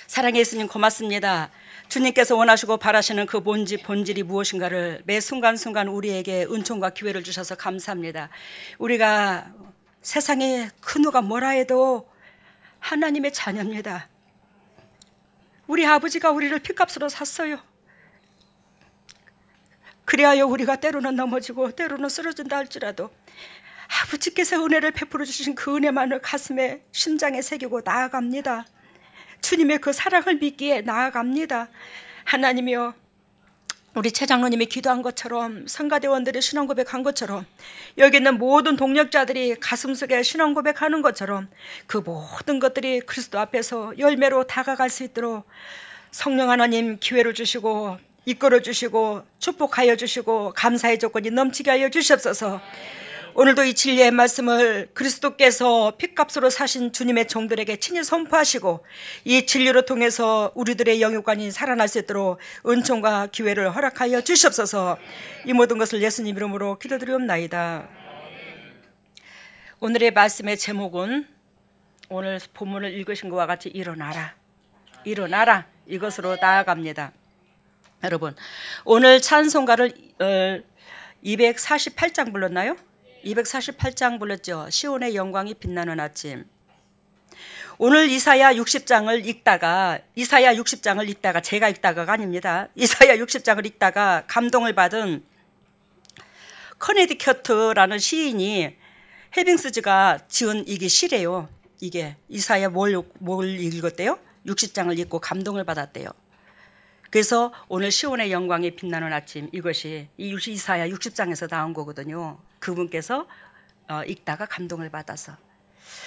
사랑의 예수님 고맙습니다. 주님께서 원하시고 바라시는 그 본질이 무엇인가를 매 순간순간 우리에게 은총과 기회를 주셔서 감사합니다. 우리가 세상에 그 누가 뭐라 해도 하나님의 자녀입니다. 우리 아버지가 우리를 핏값으로 샀어요. 그리하여 우리가 때로는 넘어지고 때로는 쓰러진다 할지라도 아버지께서 은혜를 베풀어 주신 그 은혜만을 가슴에 심장에 새기고 나아갑니다. 주님의 그 사랑을 믿기에 나아갑니다. 하나님이여, 우리 최 장로님이 기도한 것처럼 성가대원들이 신앙고백한 것처럼 여기 있는 모든 동력자들이 가슴속에 신앙고백하는 것처럼 그 모든 것들이 그리스도 앞에서 열매로 다가갈 수 있도록 성령 하나님 기회를 주시고 이끌어 주시고 축복하여 주시고 감사의 조건이 넘치게 하여 주시옵소서. 오늘도 이 진리의 말씀을 그리스도께서 핏값으로 사신 주님의 종들에게 친히 선포하시고 이 진리로 통해서 우리들의 영육관이 살아날 수 있도록 은총과 기회를 허락하여 주시옵소서. 이 모든 것을 예수님 이름으로 기도드리옵나이다. 오늘의 말씀의 제목은 오늘 본문을 읽으신 것과 같이 일어나라, 일어나라, 이것으로 나아갑니다. 여러분, 오늘 찬송가를 248장 불렀나요? 248장 불렀죠. 시온의 영광이 빛나는 아침. 오늘 이사야 60장을 읽다가 제가 읽다가가 아닙니다. 이사야 60장을 읽다가 감동을 받은 커네디커트라는 시인이 헤빙스즈가 지은 이게 시래요. 이게 이사야 뭘 읽었대요? 60장을 읽고 감동을 받았대요. 그래서 오늘 시온의 영광이 빛나는 아침, 이것이 이사야 60장에서 나온 거거든요. 그분께서 읽다가 감동을 받아서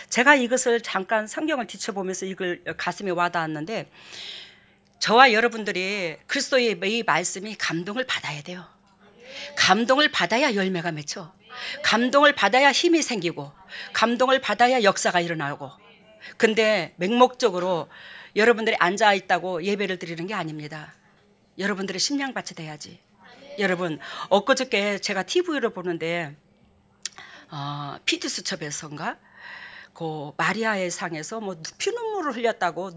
제가 이것을 잠깐 성경을 뒤쳐보면서 이걸 가슴에 와닿았는데, 저와 여러분들이 그리스도의 이 말씀이 감동을 받아야 돼요. 감동을 받아야 열매가 맺혀. 감동을 받아야 힘이 생기고 감동을 받아야 역사가 일어나고. 근데 맹목적으로 여러분들이 앉아있다고 예배를 드리는 게 아닙니다. 여러분들의 심령밭이 돼야지. 여러분, 엊그저께 제가 TV를 보는데 피투스첩에서인가 그 마리아의 상에서 뭐 피눈물을 흘렸다고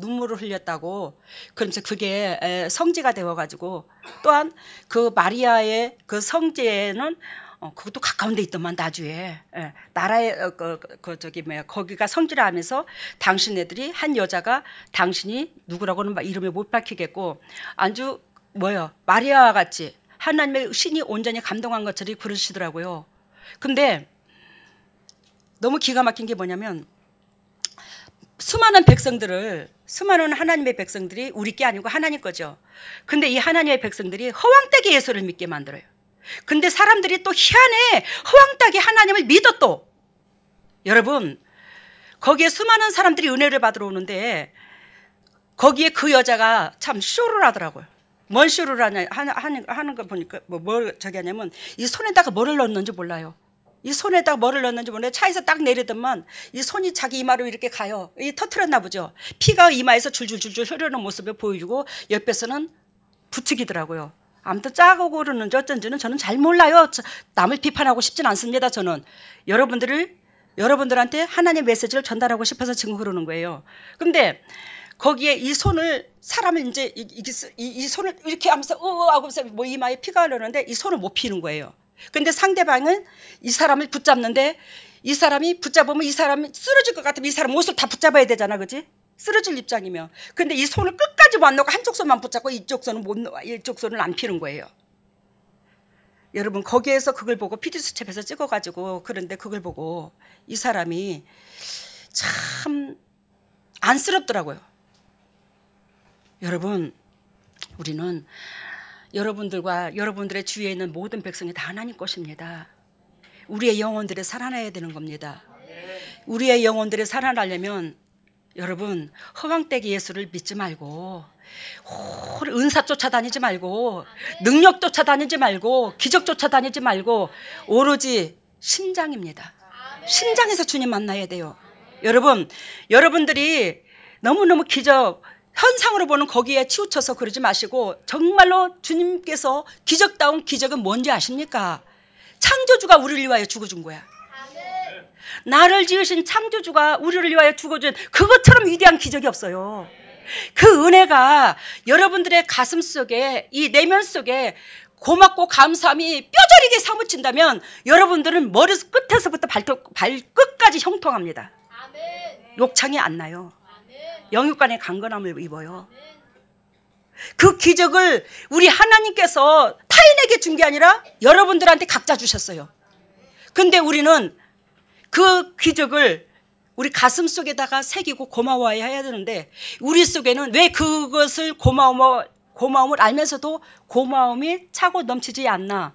그러면서 그게 성지가 되어가지고, 또한 그 마리아의 그 성지에는 그것도 가까운 데 있더만 나주에 나라에 거기가 성지라 하면서 당신네들이 한 여자가 당신이 누구라고는 이름을 못 밝히겠고 아주 마리아와 같이 하나님의 신이 온전히 감동한 것처럼 그러시더라고요. 근데 너무 기가 막힌 게 뭐냐면, 수많은 하나님의 백성들이 우리 게 아니고 하나님 거죠. 근데 이 하나님의 백성들이 허황되게 예수를 믿게 만들어요. 근데 사람들이 또 희한해, 허황되게 하나님을 믿어. 또 여러분, 거기에 수많은 사람들이 은혜를 받으러 오는데 거기에 그 여자가 참 쇼를 하더라고요. 뭔 쇼를 하는 거 보니까 뭘 저기 하냐면, 이 손에다가 뭐를 넣는지 몰라요. 이 손에다가 뭐를 넣는지 몰라요. 차에서 딱 내리더만 이 손이 자기 이마로 이렇게 가요. 이 터트렸나 보죠. 피가 이마에서 줄줄줄줄 흐르는 모습을 보여주고 옆에서는 부추기더라고요. 아무튼 짜고 그러는지 어쩐지는 저는 잘 몰라요. 남을 비판하고 싶진 않습니다. 저는 여러분들한테 하나님의 메시지를 전달하고 싶어서 지금 그러는 거예요. 근데 거기에 이 손을, 사람을 이제 이 손을 이렇게 하면서 하고서 뭐 이마에 피가 흐르는데 이 손을 못 피는 거예요. 근데 상대방은 이 사람을 붙잡는데, 이 사람이 붙잡으면 이 사람이 쓰러질 것 같으면 이 사람 옷을 다 붙잡아야 되잖아, 그지? 쓰러질 입장이면. 근데 이 손을 끝까지 못 놓고 한쪽 손만 붙잡고 이쪽 손은 못 놓아, 이쪽 손은 안 피는 거예요. 여러분, 거기에서 그걸 보고 피디수첩에서 찍어가지고, 그런데 그걸 보고 이 사람이 참 안쓰럽더라고요. 여러분, 우리는 여러분들과 여러분들의 주위에 있는 모든 백성이 다 하나님 것입니다. 우리의 영혼들이 살아나야 되는 겁니다. 우리의 영혼들이 살아나려면 여러분, 허황되게 예수를 믿지 말고, 은사 쫓아다니지 말고, 능력 쫓아다니지 말고, 기적 쫓아다니지 말고, 오로지 심장입니다. 심장에서 주님 만나야 돼요. 여러분, 여러분들이 너무너무 기적, 현상으로 보는 거기에 치우쳐서 그러지 마시고, 정말로 주님께서 기적다운 기적은 뭔지 아십니까? 창조주가 우리를 위하여 죽어준 거야. 나를 지으신 창조주가 우리를 위하여 죽어준, 그것처럼 위대한 기적이 없어요. 그 은혜가 여러분들의 가슴 속에, 이 내면 속에 고맙고 감사함이 뼈저리게 사무친다면 여러분들은 머리 끝에서부터 발끝까지 형통합니다. 욕창이 안 나요. 영육간의 강건함을 입어요. 그 기적을 우리 하나님께서 타인에게 준 게 아니라 여러분들한테 각자 주셨어요. 근데 우리는 그 기적을 우리 가슴 속에다가 새기고 고마워해야 되는데, 우리 속에는 왜 그것을 고마움을 알면서도 고마움이 차고 넘치지 않나?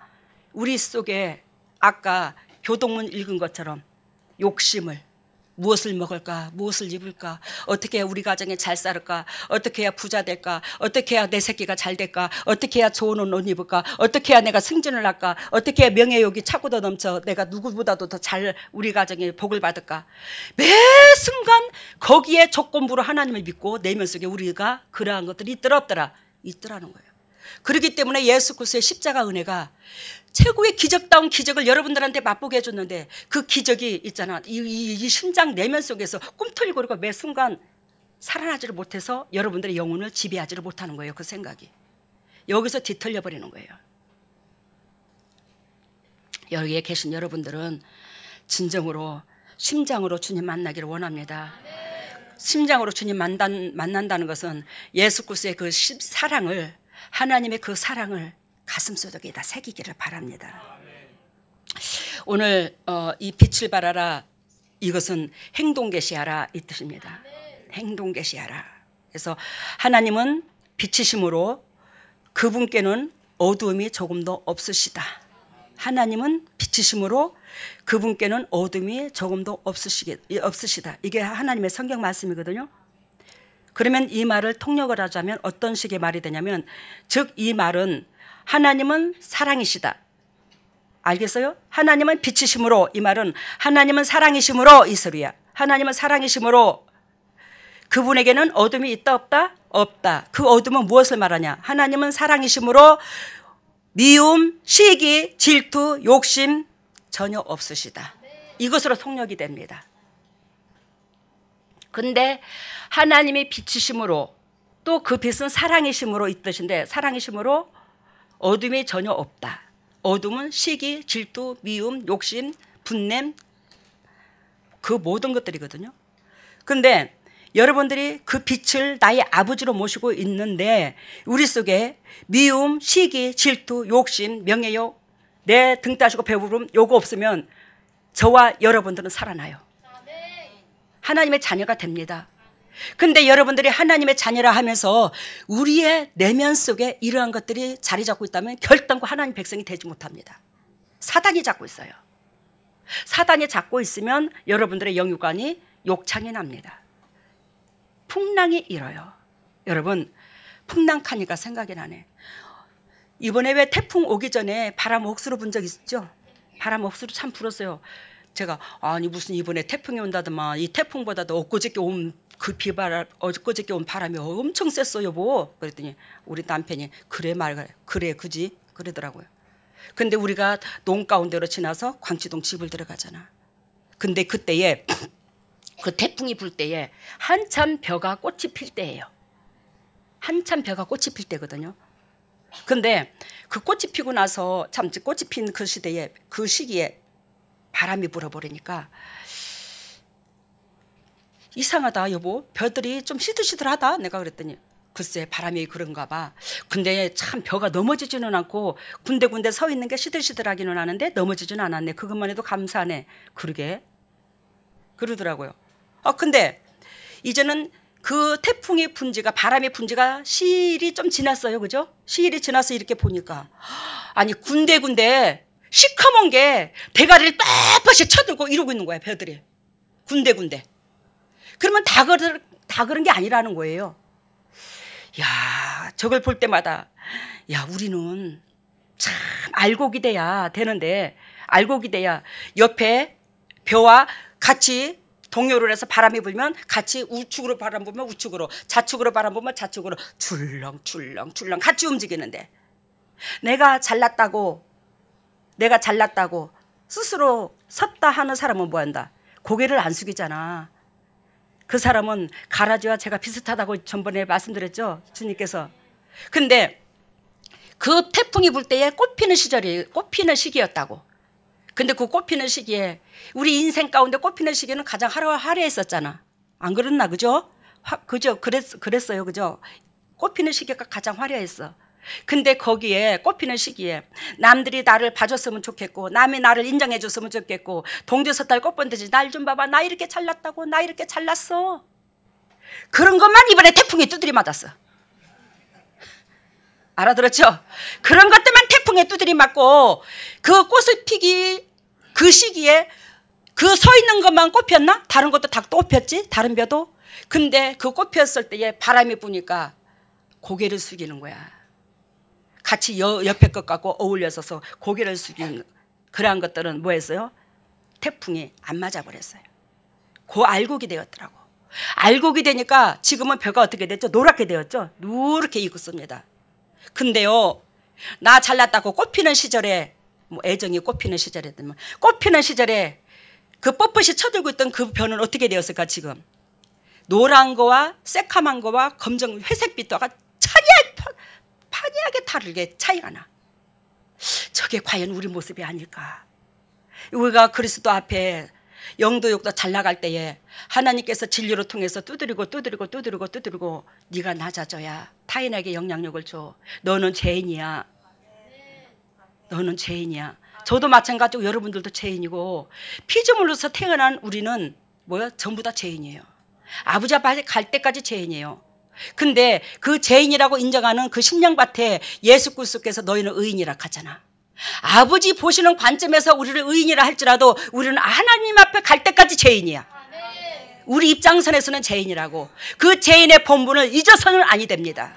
우리 속에 아까 교동문 읽은 것처럼 욕심을, 무엇을 먹을까, 무엇을 입을까, 어떻게 해야 우리 가정에 잘 살을까, 어떻게 해야 부자 될까, 어떻게 해야 내 새끼가 잘 될까, 어떻게 해야 좋은 옷 입을까, 어떻게 해야 내가 승진을 할까, 어떻게 해야 명예욕이 차고 더 넘쳐 내가 누구보다도 더 잘 우리 가정에 복을 받을까. 매 순간 거기에 조건부로 하나님을 믿고 내면 속에 우리가 그러한 것들이 있더라 없더라? 있더라는 거예요. 그렇기 때문에 예수 그리스도의 십자가 은혜가 최고의 기적다운 기적을 여러분들한테 맛보게 해줬는데, 그 기적이 있잖아, 이 심장 내면 속에서 꿈틀거리고 그러고 매 순간 살아나지를 못해서 여러분들의 영혼을 지배하지를 못하는 거예요. 그 생각이 여기서 뒤틀려 버리는 거예요. 여기에 계신 여러분들은 진정으로 심장으로 주님 만나기를 원합니다. 심장으로 주님 만난다는 것은 예수 그리스도의 그 사랑을, 하나님의 그 사랑을 가슴속에다 새기기를 바랍니다. 오늘 이 빛을 발하라, 이것은 행동 계시하라 이 뜻입니다. 행동 계시하라. 그래서 하나님은 빛이심으로 그분께는 어두움이 조금도 없으시다. 하나님은 빛이심으로 그분께는 어둠이 조금도 없으시다. 이게 하나님의 성경 말씀이거든요. 그러면 이 말을 통역을 하자면 어떤 식의 말이 되냐면, 즉 이 말은 하나님은 사랑이시다. 알겠어요? 하나님은 빛이심으로, 이 말은 하나님은 사랑이심으로 이 소리야. 하나님은 사랑이심으로 그분에게는 어둠이 있다 없다? 없다. 그 어둠은 무엇을 말하냐? 하나님은 사랑이심으로 미움, 시기, 질투, 욕심 전혀 없으시다. 이것으로 통역이 됩니다. 근데 하나님의 빛이심으로, 또 그 빛은 사랑이심으로 이 뜻인데, 사랑이심으로 어둠이 전혀 없다. 어둠은 시기, 질투, 미움, 욕심, 분냄, 그 모든 것들이거든요. 근데 여러분들이 그 빛을 나의 아버지로 모시고 있는데, 우리 속에 미움, 시기, 질투, 욕심, 명예욕, 내 등 따시고 배부름, 요거 없으면 저와 여러분들은 살아나요. 하나님의 자녀가 됩니다. 근데 여러분들이 하나님의 자녀라 하면서 우리의 내면 속에 이러한 것들이 자리 잡고 있다면 결단코 하나님 백성이 되지 못합니다. 사단이 잡고 있어요. 사단이 잡고 있으면 여러분들의 영육관이 욕창이 납니다. 풍랑이 일어요. 여러분, 풍랑하니까 생각이 나네. 이번에 왜 태풍 오기 전에 바람 억수로 분 적 있죠? 바람 억수로 참 불었어요. 제가 아니 무슨 이번에 태풍이 온다더만, 이 태풍보다도 엊그저께 온 그 비바람, 엊그저께 온 바람이 엄청 셌어 여보. 그랬더니 우리 남편이 그래 그래 그지 그러더라고요. 근데 우리가 농 가운데로 지나서 광치동 집을 들어가잖아. 근데 그때에 그 태풍이 불 때에 한참 벼가 꽃이 필 때예요. 한참 벼가 꽃이 필 때거든요. 근데 그 꽃이 피고 나서, 참 꽃이 핀 그 시대에, 그 시기에 바람이 불어버리니까 이상하다 여보, 벼들이 좀 시들시들하다. 내가 그랬더니 글쎄 바람이 그런가 봐. 근데 참 벼가 넘어지지는 않고 군데군데 서 있는 게 시들시들하기는 하는데 넘어지지는 않았네. 그것만 해도 감사하네. 그러게 그러더라고요. 근데 이제는 그 태풍의 분지가, 바람의 분지가 시일이 좀 지났어요. 그죠? 시일이 지나서 이렇게 보니까 아니 군데군데 시커먼 게 대가리를 빳빳이 쳐들고 이러고 있는 거야. 벼들이 군데군데. 그러면 다 그런 게 아니라는 거예요. 야, 저걸 볼 때마다 야, 우리는 참 알곡이 돼야 되는데, 알곡이 돼야 옆에 벼와 같이 동요를 해서 바람이 불면 같이 우측으로 바람 불면 우측으로, 좌측으로 바람 불면 좌측으로 출렁출렁 같이 움직이는데, 내가 잘났다고 스스로 섰다 하는 사람은 뭐 한다? 고개를 안 숙이잖아. 그 사람은 가라지와 제가 비슷하다고 전번에 말씀드렸죠, 주님께서. 근데 그 태풍이 불 때에 꽃피는 시기였다고. 근데 그 꽃피는 시기에 우리 인생 가운데 꽃피는 시기는 가장 화려했었잖아. 안 그랬나, 그죠? 그죠? 그랬어요, 그죠? 꽃피는 시기가 가장 화려했어. 근데 거기에 꽃피는 시기에 남들이 나를 봐줬으면 좋겠고, 남이 나를 인정해줬으면 좋겠고, 동지서달 꽃본듯이 날 좀 봐봐, 나 이렇게 잘났다고, 나 이렇게 잘났어, 그런 것만 이번에 태풍이 두드리 맞았어. 알아들었죠? 그런 것들만 태풍에 두드리 맞고, 그 꽃을 피기 그 시기에 그 서 있는 것만 꽃 폈나? 다른 것도 다 또 폈지, 다른 벼도. 근데 그 꽃 폈을 때에 바람이 부니까 고개를 숙이는 거야. 같이 옆에 것 갖고 어울려서 고개를 숙이는, 그러한 것들은 뭐였어요? 태풍이 안 맞아버렸어요. 그 알곡이 되었더라고. 알곡이 되니까 지금은 벼가 어떻게 됐죠? 노랗게 되었죠? 누렇게 익었습니다. 근데요, 나 잘났다고 꽃피는 시절에, 뭐 애정이 꽃피는 시절에 되면, 꽃피는 시절에 그 뻣뻣이 쳐들고 있던 그 벼는 어떻게 되었을까? 지금 노란 거와 새카만 거와 검정 회색빛도가 판이하게 다르게 차이가 나. 저게 과연 우리 모습이 아닐까? 우리가 그리스도 앞에 영도육도 잘 나갈 때에 하나님께서 진리로 통해서 두드리고 네가 낮아져야 타인에게 영향력을 줘. 너는 죄인이야. 너는 죄인이야. 저도 마찬가지고 여러분들도 죄인이고, 피조물로서 태어난 우리는 뭐야? 전부 다 죄인이에요. 아버지 앞에 갈 때까지 죄인이에요. 근데 그 죄인이라고 인정하는 그 심령밭에 예수 그리스도께서 너희는 의인이라 하잖아. 아버지 보시는 관점에서 우리를 의인이라 할지라도 우리는 하나님 앞에 갈 때까지 죄인이야. 우리 입장선에서는 죄인이라고. 그 죄인의 본분을 잊어서는 아니 됩니다.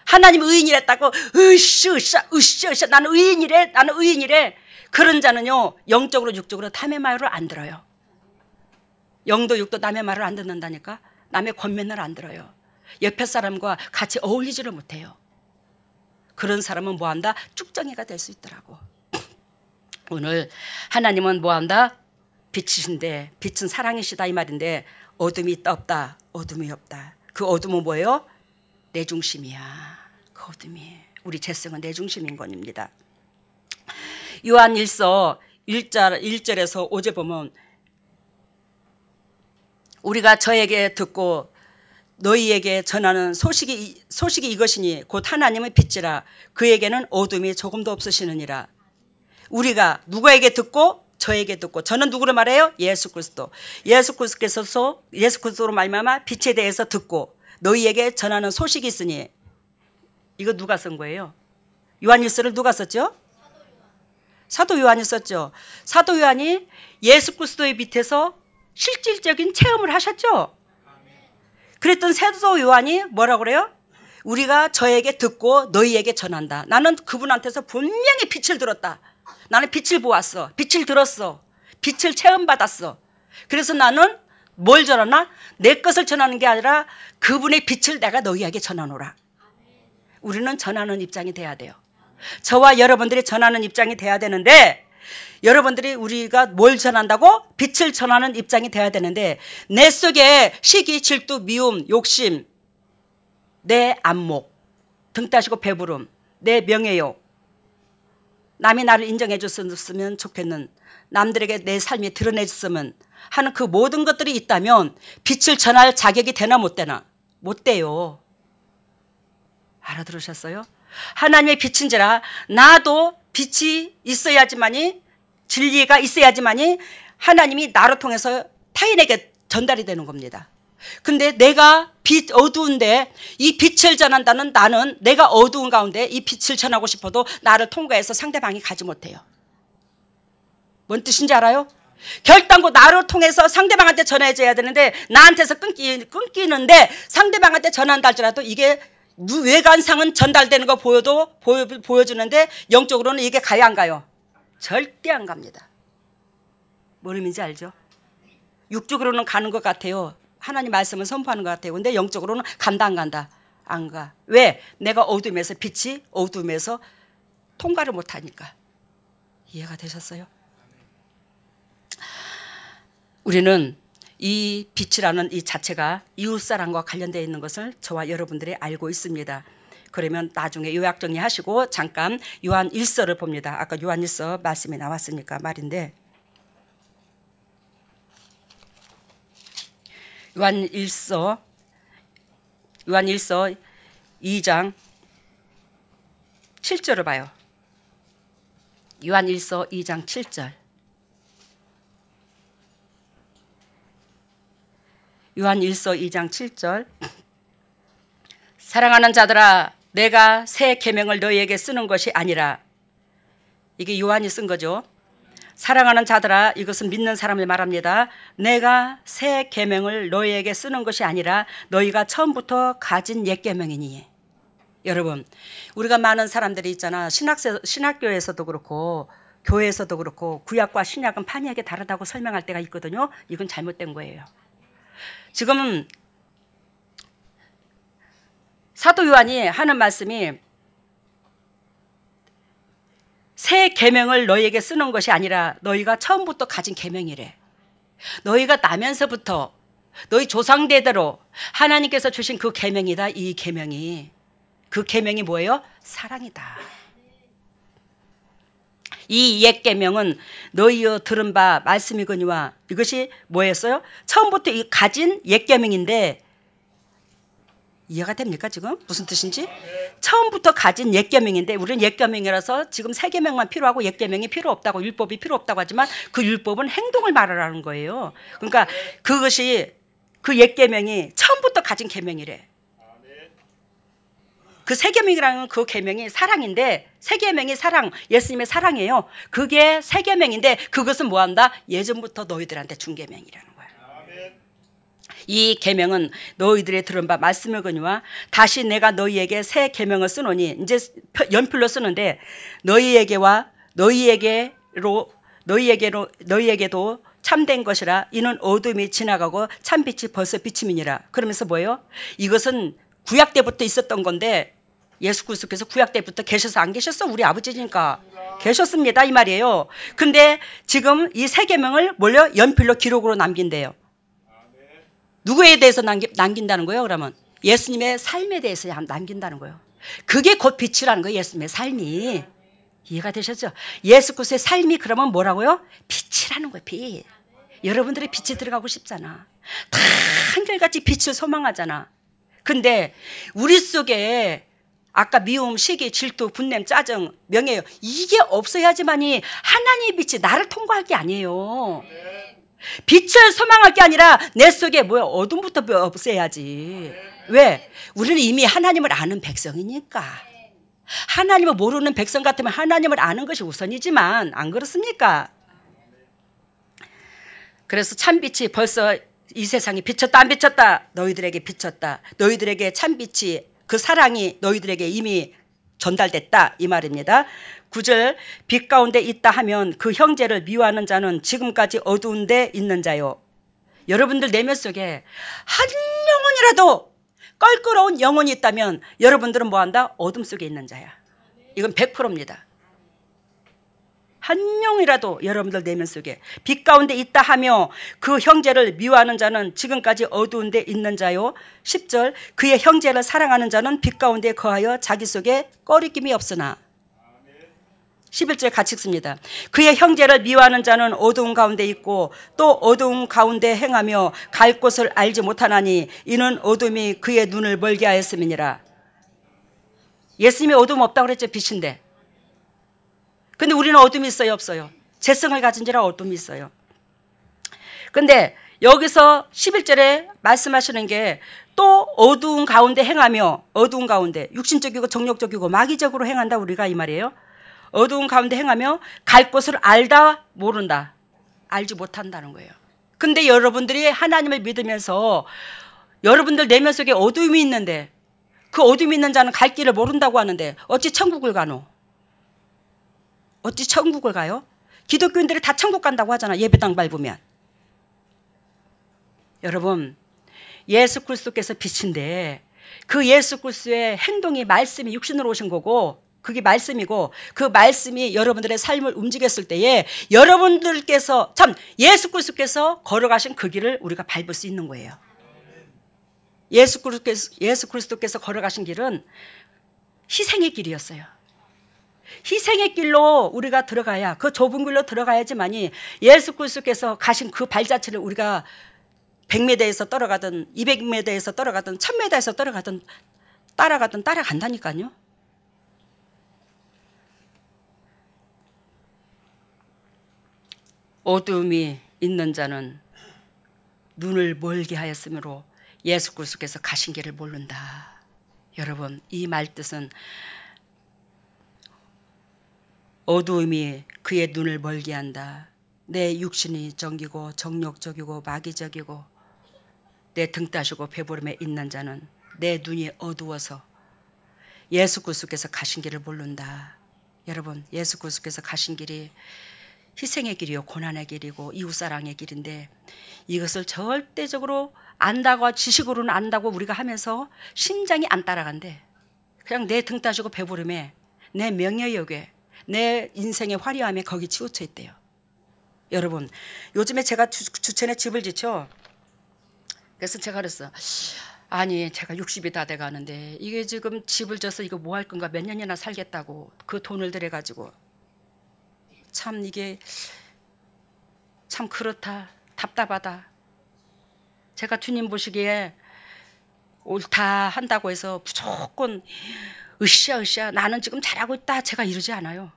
하나님 의인이랬다고 으쌰 나는 의인이래. 그런 자는요, 영적으로 육적으로 남의 말을 안 들어요. 영도 육도 남의 말을 안 듣는다니까. 남의 권면을 안 들어요. 옆에 사람과 같이 어울리지를 못해요. 그런 사람은 뭐한다? 쭉정이가 될 수 있더라고. 오늘 하나님은 뭐한다? 빛이신데, 빛은 사랑이시다 이 말인데, 어둠이 있다 없다? 어둠이 없다. 그 어둠은 뭐예요? 내 중심이야. 그 어둠이, 우리 재성은 내 중심인 것입니다. 요한 1서 1절에서 5절 보면, 우리가 저에게 듣고 너희에게 전하는 소식이 이것이니 곧 하나님의 빛이라. 그에게는 어둠이 조금도 없으시느니라. 우리가 누구에게 듣고? 저에게 듣고. 저는 누구를 말해요? 예수 그리스도. 예수 그리스도로 말미암아 빛에 대해서 듣고 너희에게 전하는 소식이 있으니. 이거 누가 쓴 거예요? 요한일서를 누가 썼죠? 사도 요한이 썼죠. 사도 요한이 예수 그리스도의 빛에서 실질적인 체험을 하셨죠. 그랬던 사도 요한이 뭐라고 그래요? 우리가 저에게 듣고 너희에게 전한다. 나는 그분한테서 분명히 빛을 들었다. 나는 빛을 보았어. 빛을 들었어. 빛을 체험받았어. 그래서 나는 뭘 전하나? 내 것을 전하는 게 아니라 그분의 빛을 내가 너희에게 전하노라. 우리는 전하는 입장이 돼야 돼요. 저와 여러분들이 전하는 입장이 돼야 되는데, 여러분들이 우리가 뭘 전한다고? 빛을 전하는 입장이 돼야 되는데, 내 속에 시기, 질투, 미움, 욕심, 내 안목, 등 따시고 배부름, 내 명예욕, 남이 나를 인정해 줬으면 좋겠는, 남들에게 내 삶이 드러냈으면 하는 그 모든 것들이 있다면 빛을 전할 자격이 되나 못 되나? 못 돼요. 알아들으셨어요? 하나님의 빛인지라 나도 빛이 있어야지만이, 진리가 있어야지만이 하나님이 나로 통해서 타인에게 전달이 되는 겁니다. 근데 내가 빛 어두운데 이 빛을 전한다는 나는, 내가 어두운 가운데 이 빛을 전하고 싶어도 나를 통과해서 상대방이 가지 못해요. 뭔 뜻인지 알아요? 결단코 나를 통해서 상대방한테 전해줘야 되는데 나한테서 끊기는데 상대방한테 전한다 할지라도 이게 외관상은 전달되는 거 보여주는데 영적으로는 이게 가야 안 가요? 절대 안 갑니다. 뭔 의미인지 알죠? 육적으로는 가는 것 같아요. 하나님 말씀을 선포하는 것 같아요. 근데 영적으로는 간다 안 간다? 안 가. 왜? 내가 어둠에서, 빛이 어둠에서 통과를 못하니까. 이해가 되셨어요? 우리는 이 빛이라는 이 자체가 이웃사랑과 관련되어 있는 것을 저와 여러분들이 알고 있습니다. 그러면 나중에 요약 정리하시고 잠깐 요한 1서를 봅니다. 아까 요한 1서 말씀이 나왔으니까 말인데, 요한 1서 2장 7절을 봐요. 요한 1서 2장 7절. 요한 1서 2장 7절. 사랑하는 자들아, 내가 새 계명을 너희에게 쓰는 것이 아니라, 이게 요한이 쓴 거죠. 사랑하는 자들아, 이것은 믿는 사람을 말합니다. 내가 새 계명을 너희에게 쓰는 것이 아니라 너희가 처음부터 가진 옛 계명이니. 여러분, 우리가 많은 사람들이 있잖아. 신학교에서도 그렇고 교회에서도 그렇고 구약과 신약은 판이하게 다르다고 설명할 때가 있거든요. 이건 잘못된 거예요. 지금 사도 요한이 하는 말씀이 새 계명을 너희에게 쓰는 것이 아니라 너희가 처음부터 가진 계명이래. 너희가 나면서부터 너희 조상대대로 하나님께서 주신 그 계명이다. 이 계명이, 그 계명이 뭐예요? 사랑이다. 이 옛 계명은 너희여 들은 바 말씀이거니와. 이것이 뭐였어요? 처음부터 가진 옛 계명인데, 이해가 됩니까 지금? 무슨 뜻인지? 처음부터 가진 옛 계명인데, 우리는 옛 계명이라서 지금 새 계명만 필요하고 옛 계명이 필요 없다고, 율법이 필요 없다고 하지만 그 율법은 행동을 말하라는 거예요. 그러니까 그것이, 그 옛 계명이 처음부터 가진 계명이래. 그 새 계명이라는 그 계명이 사랑인데, 새 계명이 사랑, 예수님의 사랑이에요. 그게 새 계명인데 그것은 뭐한다? 예전부터 너희들한테 준 계명이라는 거야. 이 계명은 너희들의 들은 바 말씀이거니와 다시 내가 너희에게 새 계명을 쓰노니, 이제 연필로 쓰는데, 너희에게와 너희에게도 참된 것이라. 이는 어둠이 지나가고 참빛이 벌써 비침이니라. 그러면서 뭐예요? 이것은 구약 때부터 있었던 건데, 예수 그리스도께서 구약 때부터 계셔서 안 계셨어? 우리 아버지니까 계셨습니다 이 말이에요. 근데 지금 이 새 계명을 뭘요? 연필로 기록으로 남긴대요. 누구에 대해서 남긴다는 거예요? 그러면 예수님의 삶에 대해서 남긴다는 거예요. 그게 곧 빛이라는 거예요. 예수님의 삶이. 이해가 되셨죠? 예수 그리스도의 삶이 그러면 뭐라고요? 빛이라는 거예요. 빛. 여러분들이 빛이 들어가고 싶잖아. 다 한결같이 빛을 소망하잖아. 근데 우리 속에 아까 미움, 시기, 질투, 분냄, 짜증, 명예요, 이게 없어야지만이 하나님의 빛이 나를 통과할 게 아니에요. 빛을 소망할 게 아니라 내 속에 뭐야? 어둠부터 없애야지. 왜? 우리는 이미 하나님을 아는 백성이니까. 하나님을 모르는 백성 같으면 하나님을 아는 것이 우선이지만, 안 그렇습니까? 그래서 참빛이 벌써 이 세상에 비쳤다 안 비쳤다? 너희들에게 비쳤다. 너희들에게 참빛이, 그 사랑이 너희들에게 이미 전달됐다 이 말입니다. 9절, 빛 가운데 있다 하면 그 형제를 미워하는 자는 지금까지 어두운 데 있는 자요. 여러분들 내면 속에 한 영혼이라도 껄끄러운 영혼이 있다면 여러분들은 뭐한다? 어둠 속에 있는 자야. 이건 100%입니다. 한 명이라도 여러분들 내면 속에 빛 가운데 있다 하며 그 형제를 미워하는 자는 지금까지 어두운 데 있는 자요. 10절, 그의 형제를 사랑하는 자는 빛 가운데 거하여 자기 속에 꺼리낌이 없으나. 11절 같이 읽습니다. 그의 형제를 미워하는 자는 어두운 가운데 있고 또 어두운 가운데 행하며 갈 곳을 알지 못하나니 이는 어둠이 그의 눈을 멀게 하였음이니라. 예수님이 어둠 없다고 그랬죠. 빛인데. 근데 우리는 어둠이 있어요? 없어요? 재성을 가진 자라 어둠이 있어요. 근데 여기서 11절에 말씀하시는 게 또 어두운 가운데 행하며, 어두운 가운데 육신적이고 정욕적이고 마귀적으로 행한다 우리가 이 말이에요. 어두운 가운데 행하며 갈 곳을 알다 모른다. 알지 못한다는 거예요. 근데 여러분들이 하나님을 믿으면서 여러분들 내면 속에 어둠이 있는데 그 어둠이 있는 자는 갈 길을 모른다고 하는데 어찌 천국을 가노? 어찌 천국을 가요? 기독교인들이 다 천국 간다고 하잖아. 예배당 밟으면. 여러분, 예수 그리스도께서 빛인데 그 예수 그리스도의 행동이, 말씀이 육신으로 오신 거고 그게 말씀이고 그 말씀이 여러분들의 삶을 움직였을 때에 여러분들께서 참 예수 그리스도께서 걸어가신 그 길을 우리가 밟을 수 있는 거예요. 예수 그리스도께서 걸어가신 길은 희생의 길이었어요. 희생의 길로 우리가 들어가야, 그 좁은 길로 들어가야지만이 예수 그리스도께서 가신 그 발자취를 우리가 100m에서 떨어가든 200m에서 떨어가든 1000m에서 떨어가든 따라간다니까요. 어둠이 있는 자는 눈을 멀게 하였으므로 예수 그리스도께서 가신 길을 모른다. 여러분, 이 말뜻은 어두움이 그의 눈을 멀게 한다. 내 육신이 정기고 정욕적이고 마귀적이고 내 등 따시고 배부름에 있는 자는 내 눈이 어두워서 예수 그리스도께서 가신 길을 모른다. 여러분, 예수 그리스도께서 가신 길이 희생의 길이요 고난의 길이고 이웃사랑의 길인데 이것을 절대적으로 안다고 지식으로는 안다고 우리가 하면서 심장이 안 따라간대. 그냥 내 등 따시고 배부름에 내 명예욕에 내 인생의 화려함에 거기 치우쳐 있대요. 여러분, 요즘에 제가 주천에 집을 짓죠. 그래서 제가 그랬어. 아니, 제가 60이 다 돼가는데 이게 지금 집을 져서 이거 뭐 할 건가, 몇 년이나 살겠다고 그 돈을 들여가지고 참 이게 참 그렇다, 답답하다. 제가 주님 보시기에 옳다 한다고 해서 무조건 으쌰으쌰 나는 지금 잘하고 있다 제가 이러지 않아요.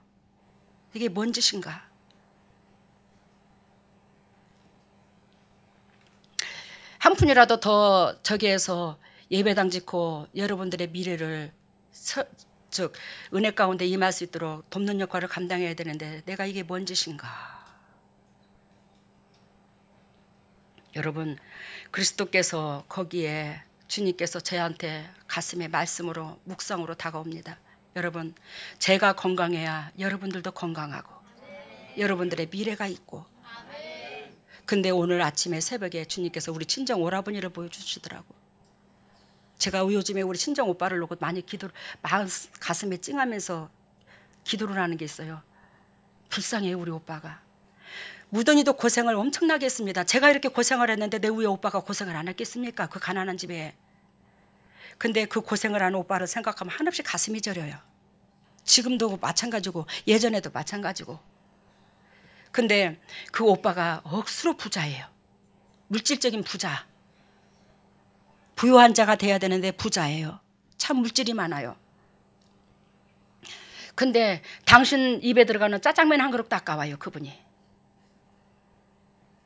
이게 뭔 짓인가. 한 푼이라도 더 저기에서 예배당 짓고 여러분들의 미래를 은혜 가운데 임할 수 있도록 돕는 역할을 감당해야 되는데 내가 이게 뭔 짓인가. 여러분, 그리스도께서 거기에 주님께서 저한테 가슴에 말씀으로 묵상으로 다가옵니다. 여러분, 제가 건강해야 여러분들도 건강하고 여러분들의 미래가 있고. 근데 오늘 아침에 새벽에 주님께서 우리 친정 오라버니를 보여주시더라고. 제가 요즘에 우리 친정 오빠를 놓고 많이 가슴에 찡하면서 기도를 하는 게 있어요. 불쌍해요, 우리 오빠가. 무던이도 고생을 엄청나게 했습니다. 제가 이렇게 고생을 했는데 내 위에 오빠가 고생을 안 했겠습니까? 그 가난한 집에. 근데 그 고생을 하는 오빠를 생각하면 한없이 가슴이 저려요. 지금도 마찬가지고 예전에도 마찬가지고. 근데 그 오빠가 억수로 부자예요. 물질적인 부자. 부유한 자가 돼야 되는데 부자예요. 참 물질이 많아요. 근데 당신 입에 들어가는 짜장면 한 그릇도 아까워요, 그분이.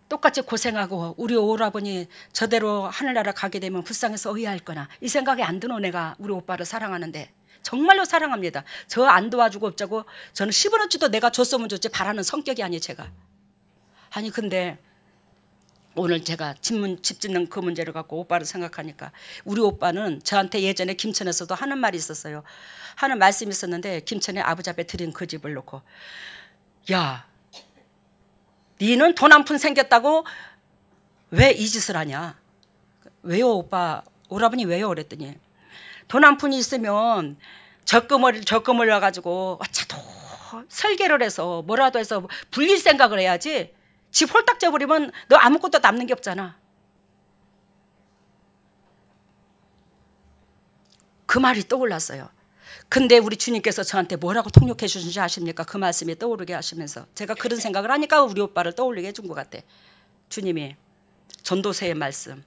똑같이 고생하고 우리 오라버니 저대로 하늘나라 가게 되면 불쌍해서 의아할 거나 이 생각이 안 드노. 내가 우리 오빠를 사랑하는데 정말로 사랑합니다. 저 안 도와주고 없자고 저는 10원어치도 내가 줬으면 좋지 바라는 성격이 아니에요, 제가. 아니 근데 오늘 제가 집 짓는 그 문제를 갖고 오빠를 생각하니까 우리 오빠는 저한테 예전에 김천에서도 하는 말이 있었어요. 하는 말씀이 있었는데 김천에 아버지 앞에 드린 그 집을 놓고 야, 니는 돈 한 푼 생겼다고 왜 이 짓을 하냐. 왜요 오빠, 오라버니 왜요 그랬더니 돈 한 푼이 있으면 적금을 와가지고 어차도 설계를 해서 뭐라도 해서 불릴 생각을 해야지. 집 홀딱 져버리면 너 아무것도 남는 게 없잖아. 그 말이 떠올랐어요. 근데 우리 주님께서 저한테 뭐라고 통역해 주신지 아십니까? 그 말씀이 떠오르게 하시면서 제가 그런 생각을 하니까 우리 오빠를 떠올리게 해준 것 같아. 주님이 전도서의 말씀,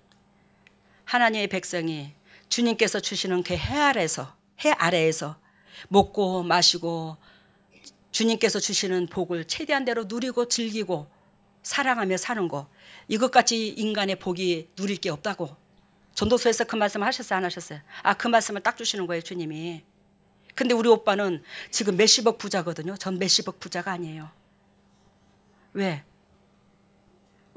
하나님의 백성이 주님께서 주시는 그 해 아래에서 먹고 마시고 주님께서 주시는 복을 최대한 대로 누리고 즐기고 사랑하며 사는 거, 이것까지 인간의 복이 누릴 게 없다고 전도서에서 그 말씀 하셨어요, 안 하셨어요? 아, 그 말씀을 딱 주시는 거예요, 주님이. 근데 우리 오빠는 지금 몇십억 부자거든요. 전 몇십억 부자가 아니에요. 왜?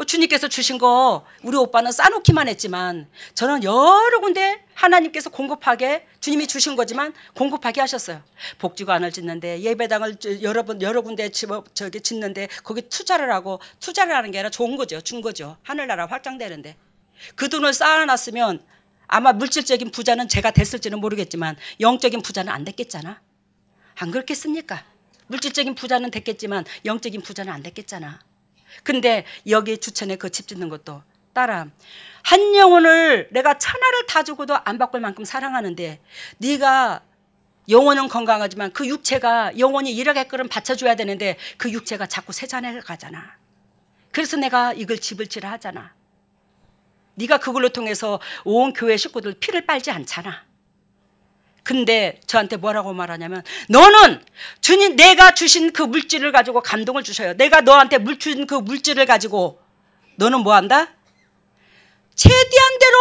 주님께서 주신 거 우리 오빠는 싸놓기만 했지만 저는 여러 군데 하나님께서 공급하게, 주님이 주신 거지만 공급하게 하셨어요. 복지관을 짓는데 예배당을 여러 군데 짓는데 거기 투자를 하는 게 아니라 좋은 거죠. 준 거죠. 하늘나라 확장되는데 그 돈을 쌓아놨으면 아마 물질적인 부자는 제가 됐을지는 모르겠지만 영적인 부자는 안 됐겠잖아. 안 그렇겠습니까? 물질적인 부자는 됐겠지만 영적인 부자는 안 됐겠잖아. 근데 여기 주천에 그 집 짓는 것도 따라 한 영혼을 내가 천하를 다 주고도 안 바꿀 만큼 사랑하는데 네가 영혼은 건강하지만 그 육체가 영혼이 일하게끔 받쳐줘야 되는데 그 육체가 자꾸 세잔해 가잖아. 그래서 내가 이걸 집을 지라 하잖아. 네가 그걸로 통해서 온 교회 식구들 피를 빨지 않잖아. 근데 저한테 뭐라고 말하냐면 너는 주님 내가 주신 그 물질을 가지고 감동을 주셔요. 내가 너한테 준 그 물질을 가지고 너는 뭐한다? 최대한 대로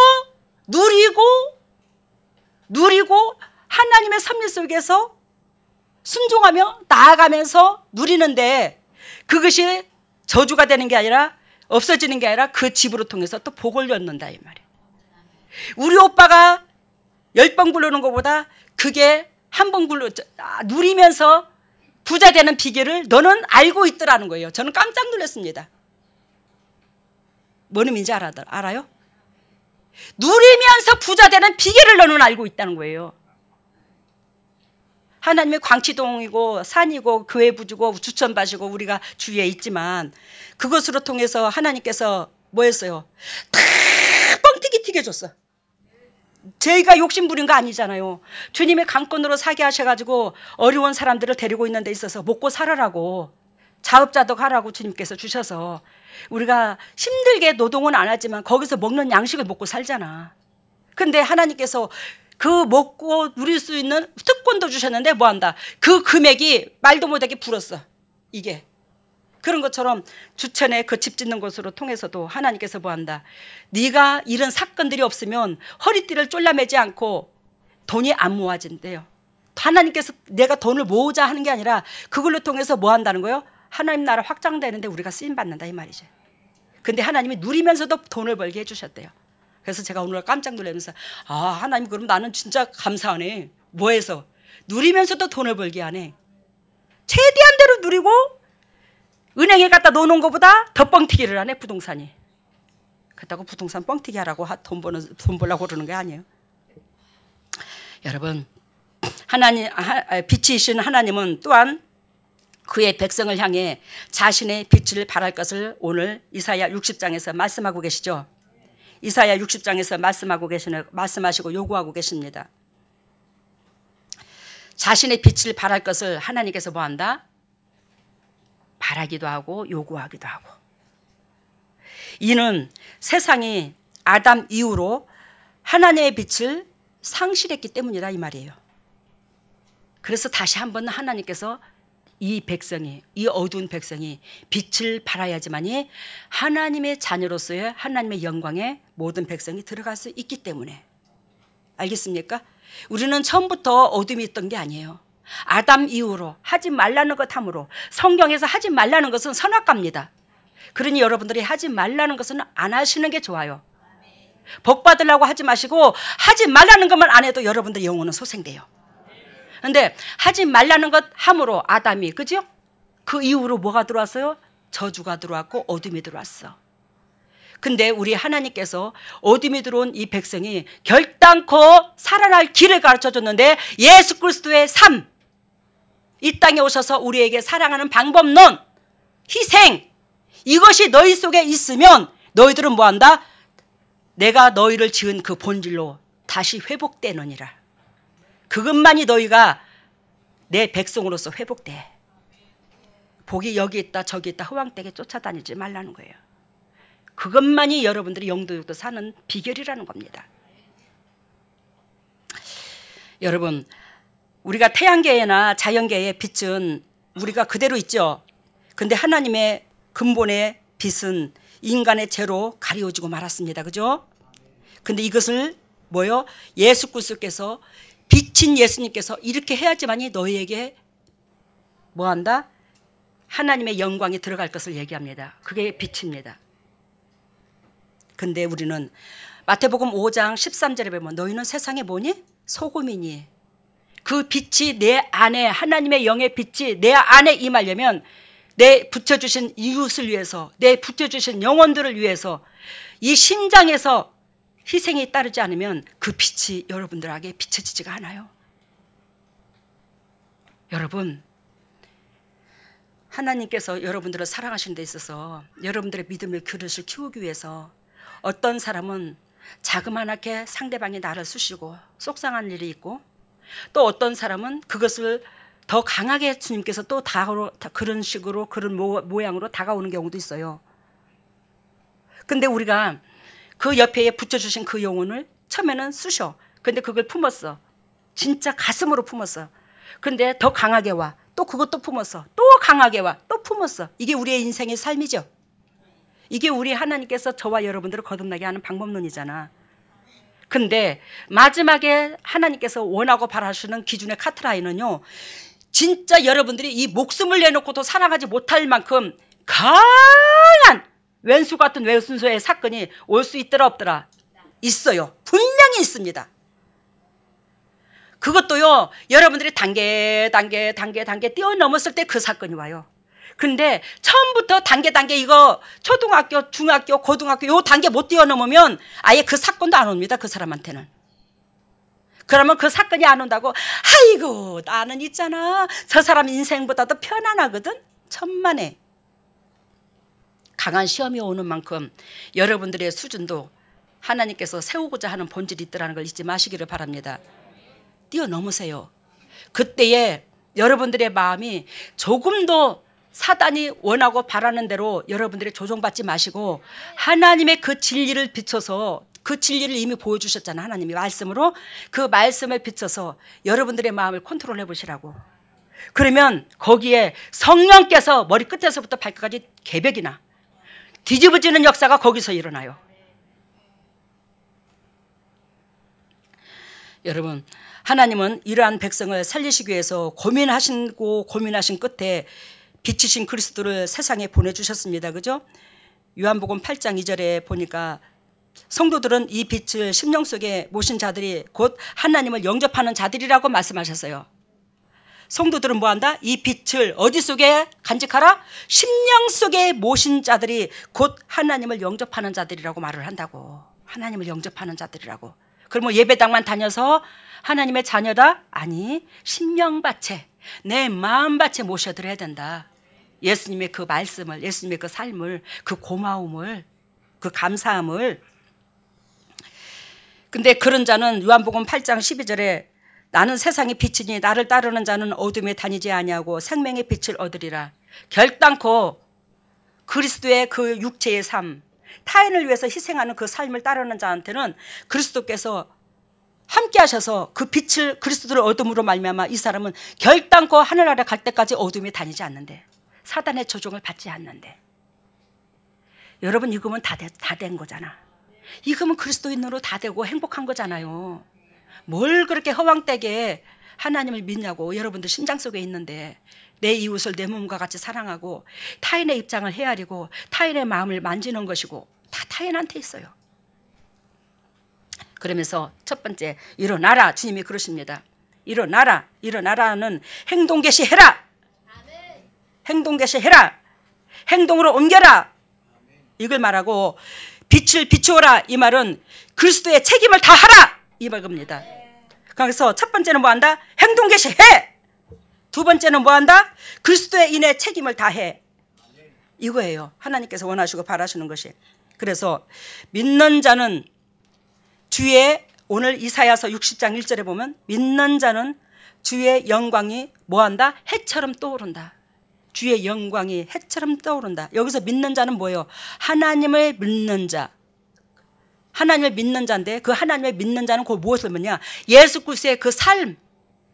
누리고 하나님의 섭리 속에서 순종하며 나아가면서 누리는데 그것이 저주가 되는 게 아니라 없어지는 게 아니라 그 집으로 통해서 또 복을 얻는다 이 말이에요. 우리 오빠가 10번 굴르는 것보다 그게 한 번 누리면서 부자 되는 비결을 너는 알고 있더라는 거예요. 저는 깜짝 놀랐습니다. 뭔 의미인지 알아요? 누리면서 부자 되는 비결을 너는 알고 있다는 거예요. 하나님의 광치동이고 산이고 교회 부주고 주천밭이고 우리가 주위에 있지만 그것으로 통해서 하나님께서 뭐 했어요? 다 뻥튀기 튀겨줬어. 저희가 욕심 부린 거 아니잖아요. 주님의 강권으로 사게 하셔가지고 어려운 사람들을 데리고 있는 데 있어서 먹고 살아라고 자업자득 하라고 주님께서 주셔서 우리가 힘들게 노동은 안 하지만 거기서 먹는 양식을 먹고 살잖아. 근데 하나님께서 그 먹고 누릴 수 있는 특권도 주셨는데 뭐한다? 그 금액이 말도 못하게 불었어. 이게 그런 것처럼 주천에 그 집 짓는 것으로 통해서도 하나님께서 뭐한다? 네가 이런 사건들이 없으면 허리띠를 졸라매지 않고 돈이 안 모아진대요. 하나님께서 내가 돈을 모으자 하는 게 아니라 그걸로 통해서 뭐 한다는 거예요? 하나님 나라 확장되는데 우리가 쓰임받는다 이 말이죠. 근데 하나님이 누리면서도 돈을 벌게 해주셨대요. 그래서 제가 오늘 깜짝 놀라면서 하나님 그럼 나는 진짜 감사하네. 뭐해서? 누리면서도 돈을 벌게 하네. 최대한 대로 누리고 은행에 갖다 놓는 것보다 더 뻥튀기를 하네 부동산이. 그렇다고 부동산 뻥튀기 하라고 돈 벌려고 그러는 게 아니에요. 여러분 하나님 빛이신 하나님은 또한 그의 백성을 향해 자신의 빛을 발할 것을 오늘 이사야 60장에서 말씀하고 계시죠. 이사야 60장에서 말씀하시고 요구하고 계십니다. 자신의 빛을 발할 것을 하나님께서 뭐한다? 바라기도 하고 요구하기도 하고. 이는 세상이 아담 이후로 하나님의 빛을 상실했기 때문이다 이 말이에요. 그래서 다시 한번 하나님께서 이 어두운 백성이 빛을 발하야지만이 하나님의 자녀로서의 하나님의 영광에 모든 백성이 들어갈 수 있기 때문에. 알겠습니까? 우리는 처음부터 어둠이 있던 게 아니에요. 아담 이후로 하지 말라는 것 함으로 성경에서 하지 말라는 것은 선악과입니다. 그러니 여러분들이 하지 말라는 것은 안 하시는 게 좋아요. 복 받으려고 하지 마시고 하지 말라는 것만 안 해도 여러분들 영혼은 소생돼요. 그런데 하지 말라는 것 함으로 아담이 그죠? 그 이후로 뭐가 들어왔어요? 저주가 들어왔고 어둠이 들어왔어. 근데 우리 하나님께서 어둠이 들어온 이 백성이 결단코 살아날 길을 가르쳐줬는데 예수 그리스도의 삶, 이 땅에 오셔서 우리에게 사랑하는 방법론, 희생, 이것이 너희 속에 있으면 너희들은 뭐한다? 내가 너희를 지은 그 본질로 다시 회복되느니라. 그것만이 너희가 내 백성으로서 회복돼. 복이 여기 있다 저기 있다 허황되게 쫓아다니지 말라는 거예요. 그것만이 여러분들이 영도육도 사는 비결이라는 겁니다. 여러분 우리가 태양계나 자연계의 빛은 우리가 그대로 있죠. 근데 하나님의 근본의 빛은 인간의 죄로 가리워지고 말았습니다. 그죠? 근데 이것을 뭐요? 예수 그리스도께서 빛인 예수님께서 이렇게 해야지만이 너희에게 뭐한다? 하나님의 영광이 들어갈 것을 얘기합니다. 그게 빛입니다. 근데 우리는 마태복음 5장 13절에 보면 너희는 세상에 뭐니? 소금이니. 그 빛이 내 안에 하나님의 영의 빛이 내 안에 임하려면 내 붙여주신 이웃을 위해서 내 붙여주신 영혼들을 위해서 이 심장에서 희생이 따르지 않으면 그 빛이 여러분들에게 비춰지지가 않아요. 여러분, 하나님께서 여러분들을 사랑하시는 데 있어서 여러분들의 믿음의 그릇을 키우기 위해서 어떤 사람은 자그마하게 상대방이 나를 쑤시고 속상한 일이 있고, 또 어떤 사람은 그것을 더 강하게 주님께서 또 그런 식으로 그런 모양으로 다가오는 경우도 있어요. 근데 우리가 그 옆에 붙여주신 그 영혼을 처음에는 쑤셔. 근데 그걸 품었어. 진짜 가슴으로 품었어. 근데 더 강하게 와. 또 그것도 품었어. 또 강하게 와. 또 품었어. 이게 우리의 인생의 삶이죠. 이게 우리 하나님께서 저와 여러분들을 거듭나게 하는 방법론이잖아. 근데 마지막에 하나님께서 원하고 바라시는 기준의 카트라인은요, 진짜 여러분들이 이 목숨을 내놓고도 사랑하지 못할 만큼 강한 왼수 같은 왼수의 사건이 올 수 있더라 없더라? 있어요. 분명히 있습니다. 그것도요, 여러분들이 단계 뛰어넘었을 때 그 사건이 와요. 근데 처음부터 단계 이거 초등학교, 중학교, 고등학교 요 단계 못 뛰어넘으면 아예 그 사건도 안 옵니다. 그 사람한테는. 그러면 그 사건이 안 온다고, 아이고 나는 있잖아, 저 사람 인생보다도 편안하거든. 천만에. 강한 시험이 오는 만큼 여러분들의 수준도 하나님께서 세우고자 하는 본질이 있더라는 걸 잊지 마시기를 바랍니다. 뛰어넘으세요. 그때에 여러분들의 마음이 조금도 사단이 원하고 바라는 대로 여러분들이 조종받지 마시고 하나님의 그 진리를 비춰서, 그 진리를 이미 보여주셨잖아요. 하나님이 말씀으로 그 말씀을 비춰서 여러분들의 마음을 컨트롤해 보시라고. 그러면 거기에 성령께서 머리 끝에서부터 발끝까지 개벽이나 뒤집어지는 역사가 거기서 일어나요. 여러분, 하나님은 이러한 백성을 살리시기 위해서 고민하신 끝에 빛이신 그리스도를 세상에 보내주셨습니다. 그죠? 요한복음 8장 2절에 보니까 성도들은 이 빛을 심령 속에 모신 자들이 곧 하나님을 영접하는 자들이라고 말씀하셨어요. 성도들은 뭐한다? 이 빛을 어디 속에 간직하라? 심령 속에 모신 자들이 곧 하나님을 영접하는 자들이라고 말을 한다고. 하나님을 영접하는 자들이라고. 그럼 뭐 예배당만 다녀서 하나님의 자녀다? 아니, 심령밭에, 내 마음밭에 모셔드려야 된다. 예수님의 그 말씀을, 예수님의 그 삶을, 그 고마움을, 그 감사함을. 근데 그런 자는 요한복음 8장 12절에 나는 세상의 빛이니 나를 따르는 자는 어둠에 다니지 아니하고 생명의 빛을 얻으리라. 결단코 그리스도의 그 육체의 삶, 타인을 위해서 희생하는 그 삶을 따르는 자한테는 그리스도께서 함께 하셔서 그 빛을, 그리스도를 어둠으로 말미암아 이 사람은 결단코 하늘 아래 갈 때까지 어둠에 다니지 않는데, 사단의 조종을 받지 않는데. 여러분, 이거면 다 된 거잖아. 이거면 그리스도인으로 다 되고 행복한 거잖아요. 뭘 그렇게 허황되게 하나님을 믿냐고. 여러분들 심장 속에 있는데 내 이웃을 내 몸과 같이 사랑하고 타인의 입장을 헤아리고 타인의 마음을 만지는 것이고 다 타인한테 있어요. 그러면서 첫 번째, 일어나라. 주님이 그러십니다. 일어나라. 일어나라는 행동 개시해라. 행동 개시해라. 행동으로 옮겨라. 이걸 말하고, 빛을 비추어라. 이 말은 그리스도의 책임을 다하라. 이 말입니다. 그래서 첫 번째는 뭐한다? 행동 개시해. 두 번째는 뭐한다? 그리스도의 인의 책임을 다해. 이거예요. 하나님께서 원하시고 바라시는 것이. 그래서 믿는 자는 주의, 오늘 이사야서 60장 1절에 보면 믿는 자는 주의 영광이 뭐한다? 해처럼 떠오른다. 주의 영광이 해처럼 떠오른다. 여기서 믿는 자는 뭐예요? 하나님을 믿는 자. 하나님을 믿는 자인데 그 하나님을 믿는 자는 그 무엇을 믿냐? 예수 그리스도의 그 삶,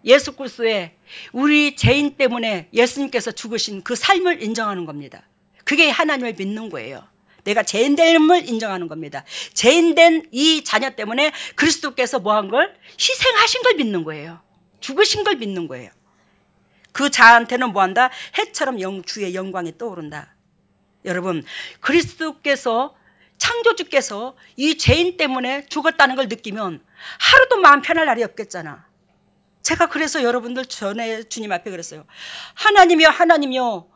예수 그리스도의 우리 죄인 때문에 예수님께서 죽으신 그 삶을 인정하는 겁니다. 그게 하나님을 믿는 거예요. 내가 죄인됨을 인정하는 겁니다. 죄인된 이 자녀 때문에 그리스도께서 뭐한 걸? 희생하신 걸 믿는 거예요. 죽으신 걸 믿는 거예요. 그 자한테는 뭐한다? 해처럼 주의 영광이 떠오른다. 여러분, 그리스도께서, 창조주께서 이 죄인 때문에 죽었다는 걸 느끼면 하루도 마음 편할 날이 없겠잖아. 제가 그래서 여러분들 전에 주님 앞에 그랬어요. 하나님이여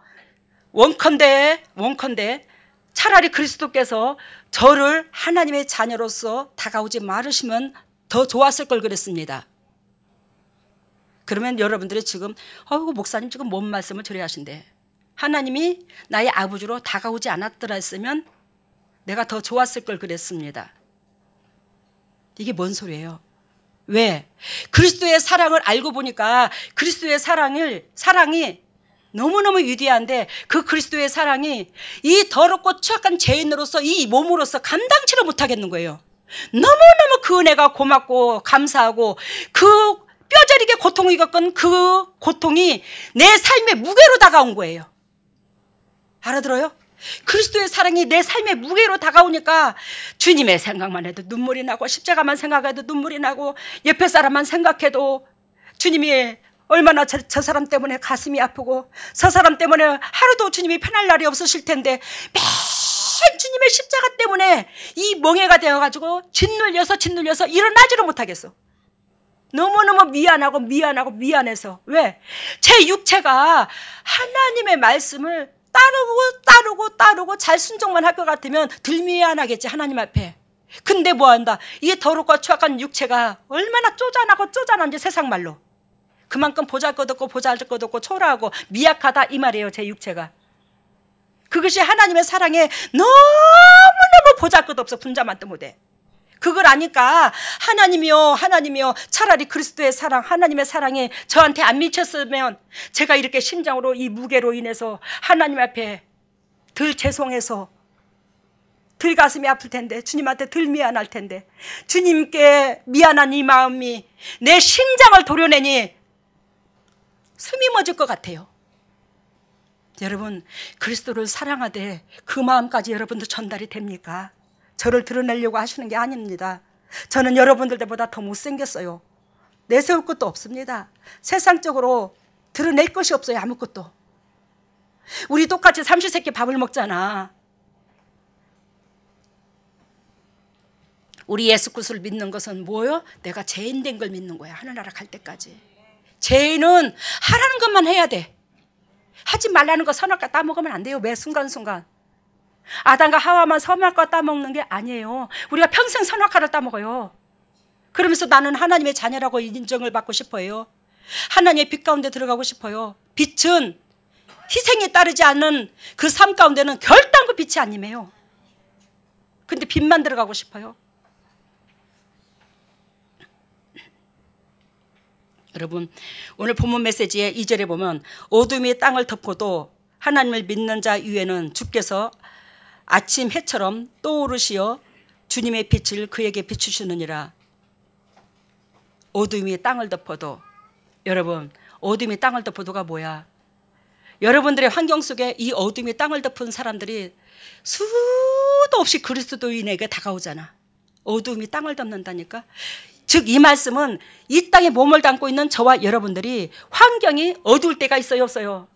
원컨대 차라리 그리스도께서 저를 하나님의 자녀로서 다가오지 말으시면 더 좋았을 걸 그랬습니다. 그러면 여러분들이 지금 어이구 목사님 지금 뭔 말씀을 저리 하신대. 하나님이 나의 아버지로 다가오지 않았더라 했으면 내가 더 좋았을 걸 그랬습니다. 이게 뭔 소리예요? 왜? 그리스도의 사랑을 알고 보니까 그리스도의 사랑이 너무너무 위대한데 그 그리스도의 사랑이 이 더럽고 추악한 죄인으로서 이 몸으로서 감당치를 못하겠는 거예요. 너무너무 그 은혜가 고맙고 감사하고 그 뼈저리게 고통을 겪은 그 고통이 내 삶의 무게로 다가온 거예요. 알아들어요? 그리스도의 사랑이 내 삶의 무게로 다가오니까 주님의 생각만 해도 눈물이 나고 십자가만 생각해도 눈물이 나고 옆에 사람만 생각해도 주님이 얼마나 저 사람 때문에 가슴이 아프고 저 사람 때문에 하루도 주님이 편할 날이 없으실 텐데 매일 주님의 십자가 때문에 이 멍해가 되어가지고 짓눌려서 일어나지를 못하겠어. 너무너무 미안해서. 왜? 제 육체가 하나님의 말씀을 따르고 잘 순종만 할 것 같으면 덜 미안하겠지 하나님 앞에. 근데 뭐한다? 이 더럽고 추악한 육체가 얼마나 쪼잔한지 세상 말로. 그만큼 보잘것없고 초라하고 미약하다 이 말이에요. 제 육체가. 그것이 하나님의 사랑에 너무너무 보잘것없어. 분자만도 못해. 그걸 아니까 하나님이요 차라리 그리스도의 사랑 하나님의 사랑이 저한테 안 미쳤으면 제가 이렇게 심장으로 이 무게로 인해서 하나님 앞에 덜 죄송해서 덜 가슴이 아플 텐데 주님한테 덜 미안할 텐데 주님께 미안한 이 마음이 내 심장을 도려내니 숨이 멎을 것 같아요. 여러분 그리스도를 사랑하되 그 마음까지 여러분도 전달이 됩니까? 저를 드러내려고 하시는 게 아닙니다. 저는 여러분들보다 더 못생겼어요. 내세울 것도 없습니다. 세상적으로 드러낼 것이 없어요. 아무것도. 우리 똑같이 삼시세끼 밥을 먹잖아. 우리 예수 그리스도를 믿는 것은 뭐예요? 내가 죄인 된 걸 믿는 거야. 하늘나라 갈 때까지. 죄인은 하라는 것만 해야 돼. 하지 말라는 거 선악과 따먹으면 안 돼요. 매 순간순간. 아담과 하와만 선악과 따먹는 게 아니에요. 우리가 평생 선악과를 따먹어요. 그러면서 나는 하나님의 자녀라고 인정을 받고 싶어요. 하나님의 빛 가운데 들어가고 싶어요. 빛은 희생이 따르지 않는 그 삶 가운데는 결단코 빛이 아니에요. 근데 빛만 들어가고 싶어요. 여러분 오늘 본문 메시지의 2절에 보면 어둠이 땅을 덮고도 하나님을 믿는 자 위에는 주께서 아침 해처럼 떠오르시어 주님의 빛을 그에게 비추시느니라. 어둠이 땅을 덮어도 여러분 어둠이 땅을 덮어도가 뭐야? 여러분들의 환경 속에 이 어둠이 땅을 덮은 사람들이 수도 없이 그리스도인에게 다가오잖아. 어둠이 땅을 덮는다니까. 즉 이 말씀은 이 땅에 몸을 담고 있는 저와 여러분들이 환경이 어두울 때가 있어요 없어요?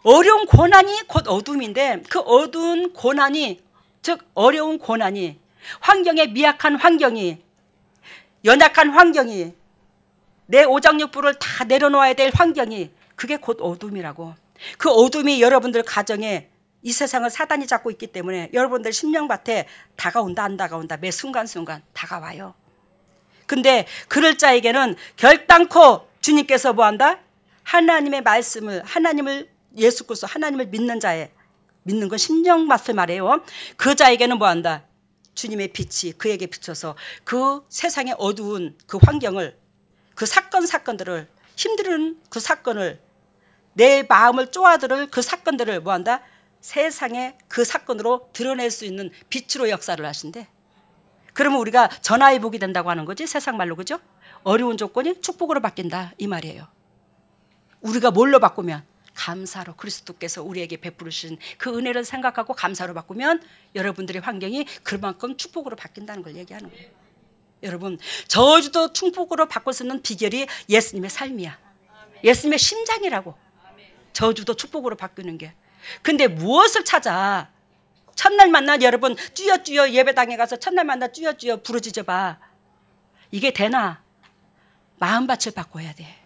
어려운 고난이 곧 어둠인데 그 어두운 고난이 즉 어려운 고난이 환경에 미약한 환경이 연약한 환경이 내 오장육부를 다 내려놓아야 될 환경이 그게 곧 어둠이라고. 그 어둠이 여러분들 가정에 이 세상을 사단이 잡고 있기 때문에 여러분들 심령밭에 다가온다 안 다가온다 매 순간순간 다가와요. 근데 그럴 자에게는 결단코 주님께서 뭐한다? 하나님의 말씀을 하나님을 예수 그리스도 하나님을 믿는 자의 믿는 건 심령밭을 말해요. 그 자에게는 뭐한다? 주님의 빛이 그에게 비춰서 그 세상의 어두운 그 환경을 그 사건들을 힘든 그 사건을 내 마음을 쪼아들을 그 사건들을 뭐한다? 세상에 그 사건으로 드러낼 수 있는 빛으로 역사를 하신대. 그러면 우리가 전화위복이 된다고 하는 거지 세상 말로. 그죠? 어려운 조건이 축복으로 바뀐다 이 말이에요. 우리가 뭘로 바꾸면 감사로 그리스도께서 우리에게 베푸르신 그 은혜를 생각하고 감사로 바꾸면 여러분들의 환경이 그만큼 축복으로 바뀐다는 걸 얘기하는 거예요. 여러분 저주도 축복으로 바꿀 수 있는 비결이 예수님의 삶이야. 예수님의 심장이라고. 저주도 축복으로 바꾸는 게. 근데 무엇을 찾아? 첫날 만나 여러분 쭈여쭈여 예배당에 가서 첫날 만나 쭈여쭈여 부르짖어 봐. 이게 되나? 마음밭을 바꿔야 돼.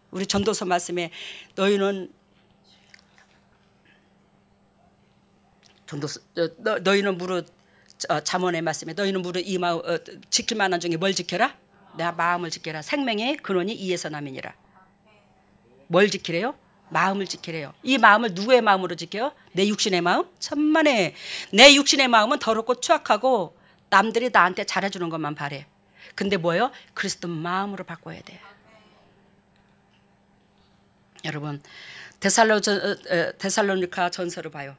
우리 전도서 말씀에 너희는 너희는 무릇 잠언의 말씀에 너희는 무릇 이 마음 지킬 만한 중에 뭘 지켜라? 내 마음을 지켜라. 생명의 근원이 이에서 남이니라. 뭘 지키래요? 마음을 지키래요. 이 마음을 누구의 마음으로 지켜요? 내 육신의 마음? 천만에. 내 육신의 마음은 더럽고 추악하고 남들이 나한테 잘해주는 것만 바래. 근데 뭐예요? 그리스도 마음으로 바꿔야 돼. 여러분 데살로니가 전서를 봐요.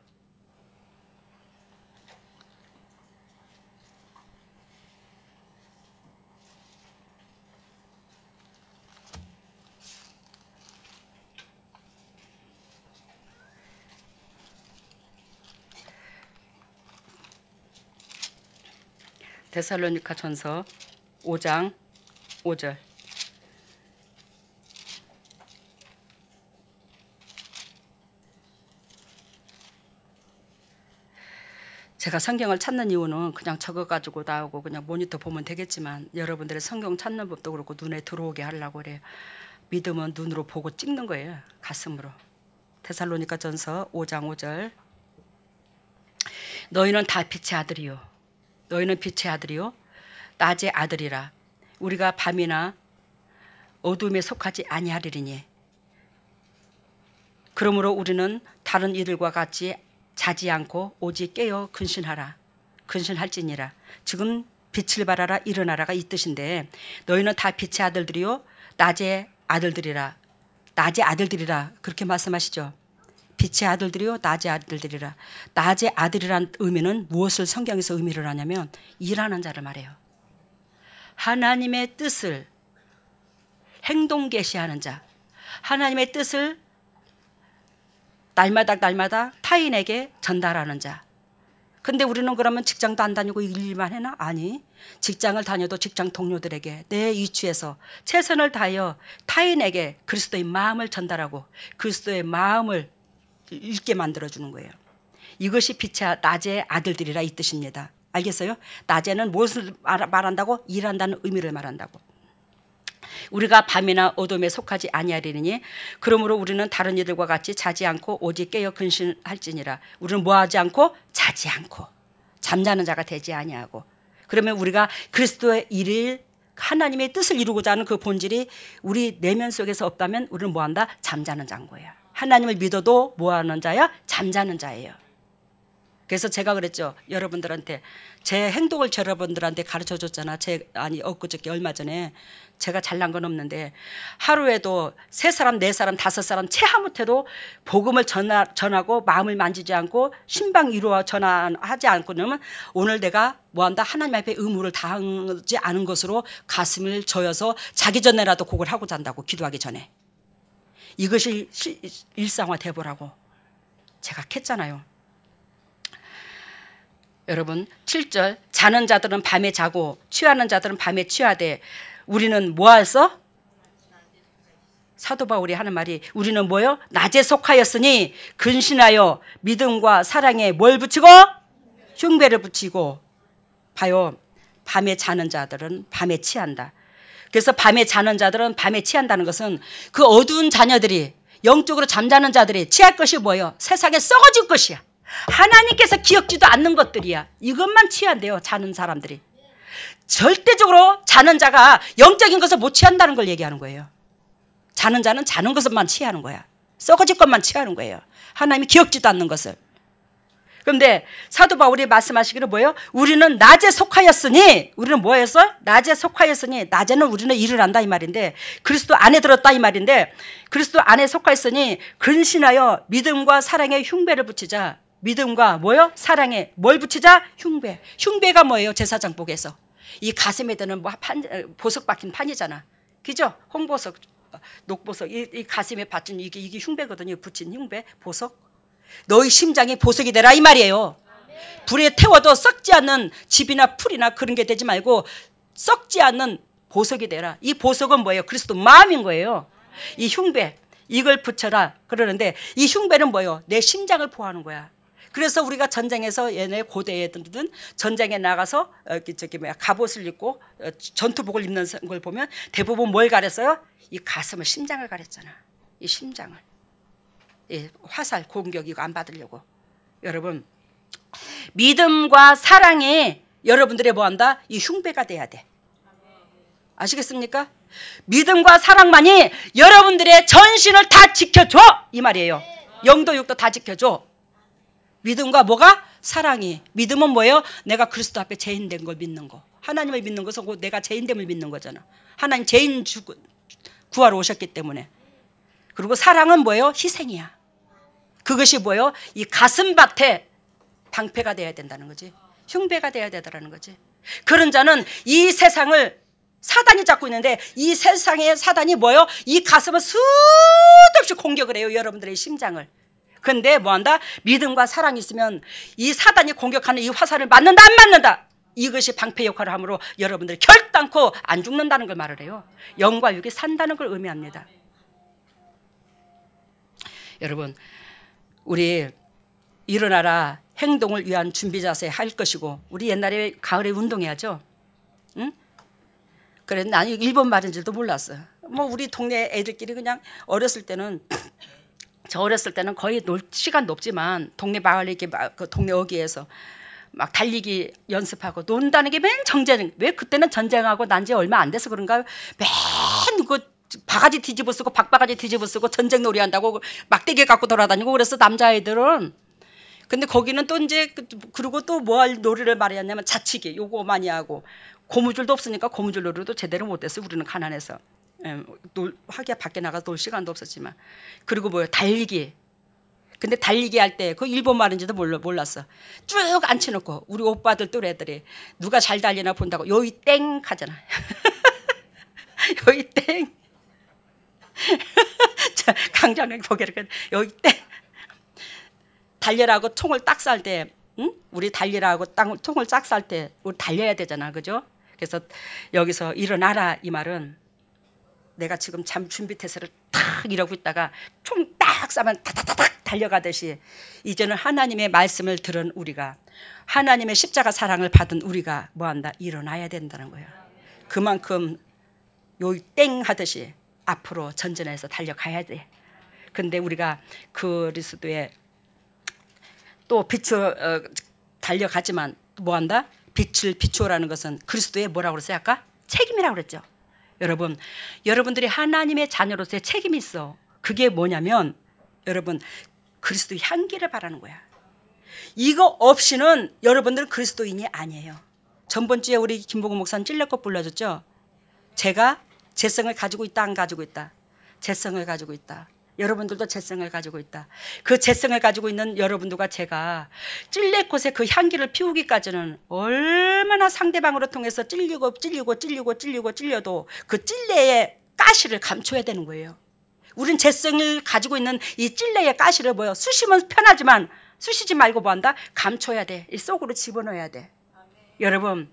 데살로니가 전서 5장 5절. 제가 성경을 찾는 이유는 그냥 적어가지고 나오고 그냥 모니터 보면 되겠지만 여러분들의 성경 찾는 법도 그렇고 눈에 들어오게 하려고 그래요. 믿음은 눈으로 보고 찍는 거예요. 가슴으로. 데살로니가 전서 5장 5절. 너희는 다 빛의 아들이요. 너희는 빛의 아들이요. 낮의 아들이라. 우리가 밤이나 어둠에 속하지 아니하리니. 그러므로 우리는 다른 이들과 같이 자지 않고 오직 깨어 근신하라. 근신할지니라. 지금 빛을 발하라 일어나라가 이 뜻인데 너희는 다 빛의 아들들이요 낮의 아들들이라. 낮의 아들들이라 그렇게 말씀하시죠. 빛의 아들들이요 낮의 아들들이라. 낮의 아들이란 의미는 무엇을 성경에서 의미를 하냐면 일하는 자를 말해요. 하나님의 뜻을 행동 계시하는 자. 하나님의 뜻을 날마다 타인에게 전달하는 자. 근데 우리는 그러면 직장도 안 다니고 일만 해나? 아니. 직장을 다녀도 직장 동료들에게 내 위치에서 최선을 다하여 타인에게 그리스도의 마음을 전달하고 그리스도의 마음을 읽게 만들어주는 거예요. 이것이 빛의 낮의 아들들이라 이 뜻입니다. 알겠어요? 낮에는 무엇을 말한다고? 일한다는 의미를 말한다고. 우리가 밤이나 어둠에 속하지 아니하리니 그러므로 우리는 다른 이들과 같이 자지 않고 오직 깨어 근신할지니라. 우리는 뭐하지 않고 자지 않고 잠자는 자가 되지 아니하고. 그러면 우리가 그리스도의 일을 하나님의 뜻을 이루고자 하는 그 본질이 우리 내면 속에서 없다면 우리는 뭐한다? 잠자는 자인 거야. 하나님을 믿어도 뭐하는 자야? 잠자는 자예요. 그래서 제가 그랬죠. 여러분들한테 제 행동을 여러분들한테 가르쳐줬잖아. 엊그저께 얼마 전에 제가 잘난 건 없는데 하루에도 3사람 4사람 5사람 채 못해도 복음을 전하고 마음을 만지지 않고 신방 이루어 전하지 않고 그러면 오늘 내가 뭐한다? 하나님 앞에 의무를 다하지 않은 것으로 가슴을 조여서 자기 전에라도 곡을 하고 잔다고. 기도하기 전에. 이것이 일상화 돼보라고 제가 했잖아요. 여러분 7절 자는 자들은 밤에 자고 취하는 자들은 밤에 취하되 우리는 뭐하였어? 사도 바울이 하는 말이 우리는 뭐요? 낮에 속하였으니 근신하여 믿음과 사랑에 뭘 붙이고? 흉배를 붙이고. 봐요. 밤에 자는 자들은 밤에 취한다. 그래서 밤에 자는 자들은 밤에 취한다는 것은 그 어두운 자녀들이 영적으로 잠자는 자들이 취할 것이 뭐예요? 세상에 썩어질 것이야. 하나님께서 기억지도 않는 것들이야. 이것만 취한대요. 자는 사람들이. 절대적으로 자는 자가 영적인 것을 못 취한다는 걸 얘기하는 거예요. 자는 자는 자는 것만 취하는 거야. 썩어질 것만 취하는 거예요. 하나님이 기억지도 않는 것을. 그런데 사도 바울이 말씀하시기를 뭐예요? 우리는 낮에 속하였으니 우리는 뭐였어? 낮에 속하였으니 낮에는 우리는 일을 한다 이 말인데 그리스도 안에 들었다 이 말인데 그리스도 안에 속하였으니 근신하여 믿음과 사랑에 흉배를 붙이자. 믿음과 뭐요? 사랑에 뭘 붙이자? 흉배. 흉배가 뭐예요? 제사장복에서 이 가슴에 드는 보석 박힌 판이잖아. 그죠? 홍보석, 녹보석 이 가슴에 받친 이게 흉배거든요. 붙인 흉배, 보석. 너희 심장이 보석이 되라 이 말이에요. 불에 태워도 썩지 않는 집이나 풀이나 그런 게 되지 말고 썩지 않는 보석이 되라. 이 보석은 뭐예요? 그리스도 마음인 거예요. 이 흉배 이걸 붙여라 그러는데 이 흉배는 뭐예요? 내 심장을 보호하는 거야. 그래서 우리가 전쟁에서 얘네 고대에든 전쟁에 나가서 갑옷을 입고 전투복을 입는 걸 보면 대부분 뭘 가렸어요? 이 가슴을 심장을 가렸잖아. 이 심장을. 이 화살 공격 이거 안 받으려고. 여러분 믿음과 사랑이 여러분들의 뭐한다? 이 흉배가 돼야 돼. 아시겠습니까? 믿음과 사랑만이 여러분들의 전신을 다 지켜줘 이 말이에요. 영도 육도 다 지켜줘. 믿음과 뭐가? 사랑이. 믿음은 뭐예요? 내가 그리스도 앞에 죄인된 걸 믿는 거. 하나님을 믿는 것은 내가 죄인됨을 믿는 거잖아. 하나님 죄인 구하러 오셨기 때문에. 그리고 사랑은 뭐예요? 희생이야. 그것이 뭐예요? 이 가슴밭에 방패가 돼야 된다는 거지. 흉배가 돼야 되더라는 거지. 그런 자는 이 세상을 사단이 잡고 있는데 이 세상의 사단이 뭐예요? 이 가슴을 수도 없이 공격을 해요. 여러분들의 심장을. 근데 뭐한다? 믿음과 사랑이 있으면 이 사단이 공격하는 이 화살을 맞는다 안 맞는다? 이것이 방패 역할을 하므로 여러분들이 결단코 안 죽는다는 걸 말을 해요. 영과 육이 산다는 걸 의미합니다. 여러분, 우리 일어나라 행동을 위한 준비 자세 할 것이고, 우리 옛날에 가을에 운동해야죠. 응? 그래, 나는 일본 말인 줄도 몰랐어. 뭐 우리 동네 애들끼리 그냥 어렸을 때는 저 어렸을 때는 거의 놀 시간도 없지만 동네 마을에 이렇게 그 동네 어귀에서 막 달리기 연습하고 논다는 게 맨 정전. 왜 그때는 전쟁하고 난 지 얼마 안 돼서 그런가 맨 그 바가지 뒤집어 쓰고 박바가지 뒤집어 쓰고 전쟁 놀이 한다고 막대기 갖고 돌아다니고 그래서 남자애들은. 근데 거기는 또 이제 그리고 또 뭐 할 놀이를 말했냐면 자치기 요거 많이 하고 고무줄도 없으니까 고무줄 놀이도 제대로 못했어요. 우리는 가난해서. 하기야 밖에 나가서 놀 시간도 없었지만. 그리고 뭐요? 달리기. 근데 달리기 할 때 그 일본 말인지도 몰랐어. 쭉 앉혀놓고 우리 오빠들 또래들이 누가 잘 달리나 본다고 요이 땡 하잖아. 요이 땡. 강장님 보기를 요이 땡. 달려라고 총을 딱 쌀 때, 응? 우리 달려라고 총을 딱 쌀 때 우리 달려야 되잖아, 그죠? 그래서 여기서 일어나라 이 말은 내가 지금 잠 준비 태세를 탁 이러고 있다가 총 딱 쏴면 타타타닥 달려가듯이 이제는 하나님의 말씀을 들은 우리가 하나님의 십자가 사랑을 받은 우리가 뭐한다? 일어나야 된다는 거예요. 그만큼 요이 땡 하듯이 앞으로 전진해서 달려가야 돼. 근데 우리가 그리스도의 또 빛을 달려가지만 뭐한다? 빛을 비추어라는 것은 그리스도의 뭐라고 그랬어요 아까? 책임이라고 그랬죠. 여러분, 여러분들이 하나님의 자녀로서의 책임이 있어. 그게 뭐냐면 여러분 그리스도의 향기를 바라는 거야. 이거 없이는 여러분들은 그리스도인이 아니에요. 전번주에 우리 김보고 목사님 찔레꽃 불러줬죠. 제가 재성을 가지고 있다 안 가지고 있다? 재성을 가지고 있다. 여러분들도 재성을 가지고 있다. 그 재성을 가지고 있는 여러분들과 제가 찔레꽃의 그 향기를 피우기까지는 얼마나 상대방으로 통해서 찔려도 그 찔레의 가시를 감춰야 되는 거예요. 우린 재성을 가지고 있는 이 찔레의 가시를 뭐요? 쑤시면 편하지만 쑤시지 말고 뭐한다? 감춰야 돼. 이 속으로 집어넣어야 돼. 여러분,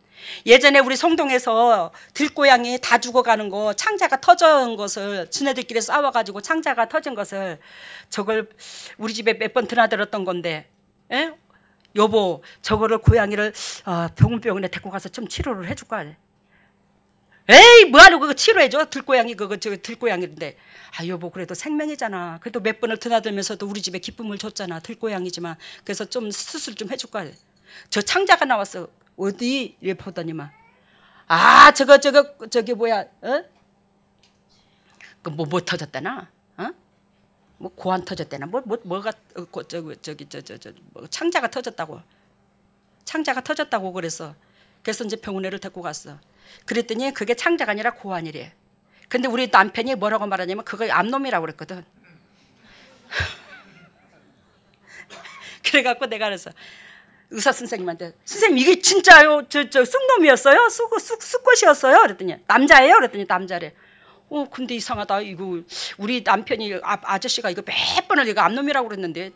예전에 우리 성동에서 들고양이 다 죽어가는 거 창자가 터진 것을 지네들끼리 싸워가지고 창자가 터진 것을 저걸 우리 집에 몇 번 드나들었던 건데, 에? 여보 저거를 고양이를 병원에 데리고 가서 좀 치료를 해줄까? 에이 뭐하러 그거 치료해줘? 들고양이 그거 저 들고양이인데. 여보 그래도 생명이잖아. 그래도 몇 번을 드나들면서도 우리 집에 기쁨을 줬잖아. 들고양이지만. 그래서 좀 수술 좀 해줄까? 저 창자가 나왔어. 어디? 이래 보더니만 저기 뭐야? 그 뭐 터졌대나? 뭐 고안 터졌대나? 뭐가 저기 뭐 창자가 터졌다고. 창자가 터졌다고 그래서 이제 병원에를 데리고 갔어. 그랬더니 그게 창자가 아니라 고안이래. 근데 우리 남편이 뭐라고 말하냐면 그거 암놈이라고 그랬거든. 그래갖고 내가 그래서 의사 선생님한테 선생님 이게 진짜요? 저 쑥놈이었어요? 쑥꽃이었어요? 그랬더니 남자예요? 그랬더니 남자래. 근데 이상하다. 이거 우리 남편이 아저씨가 이거 몇 번을 이거 암놈이라고 그랬는데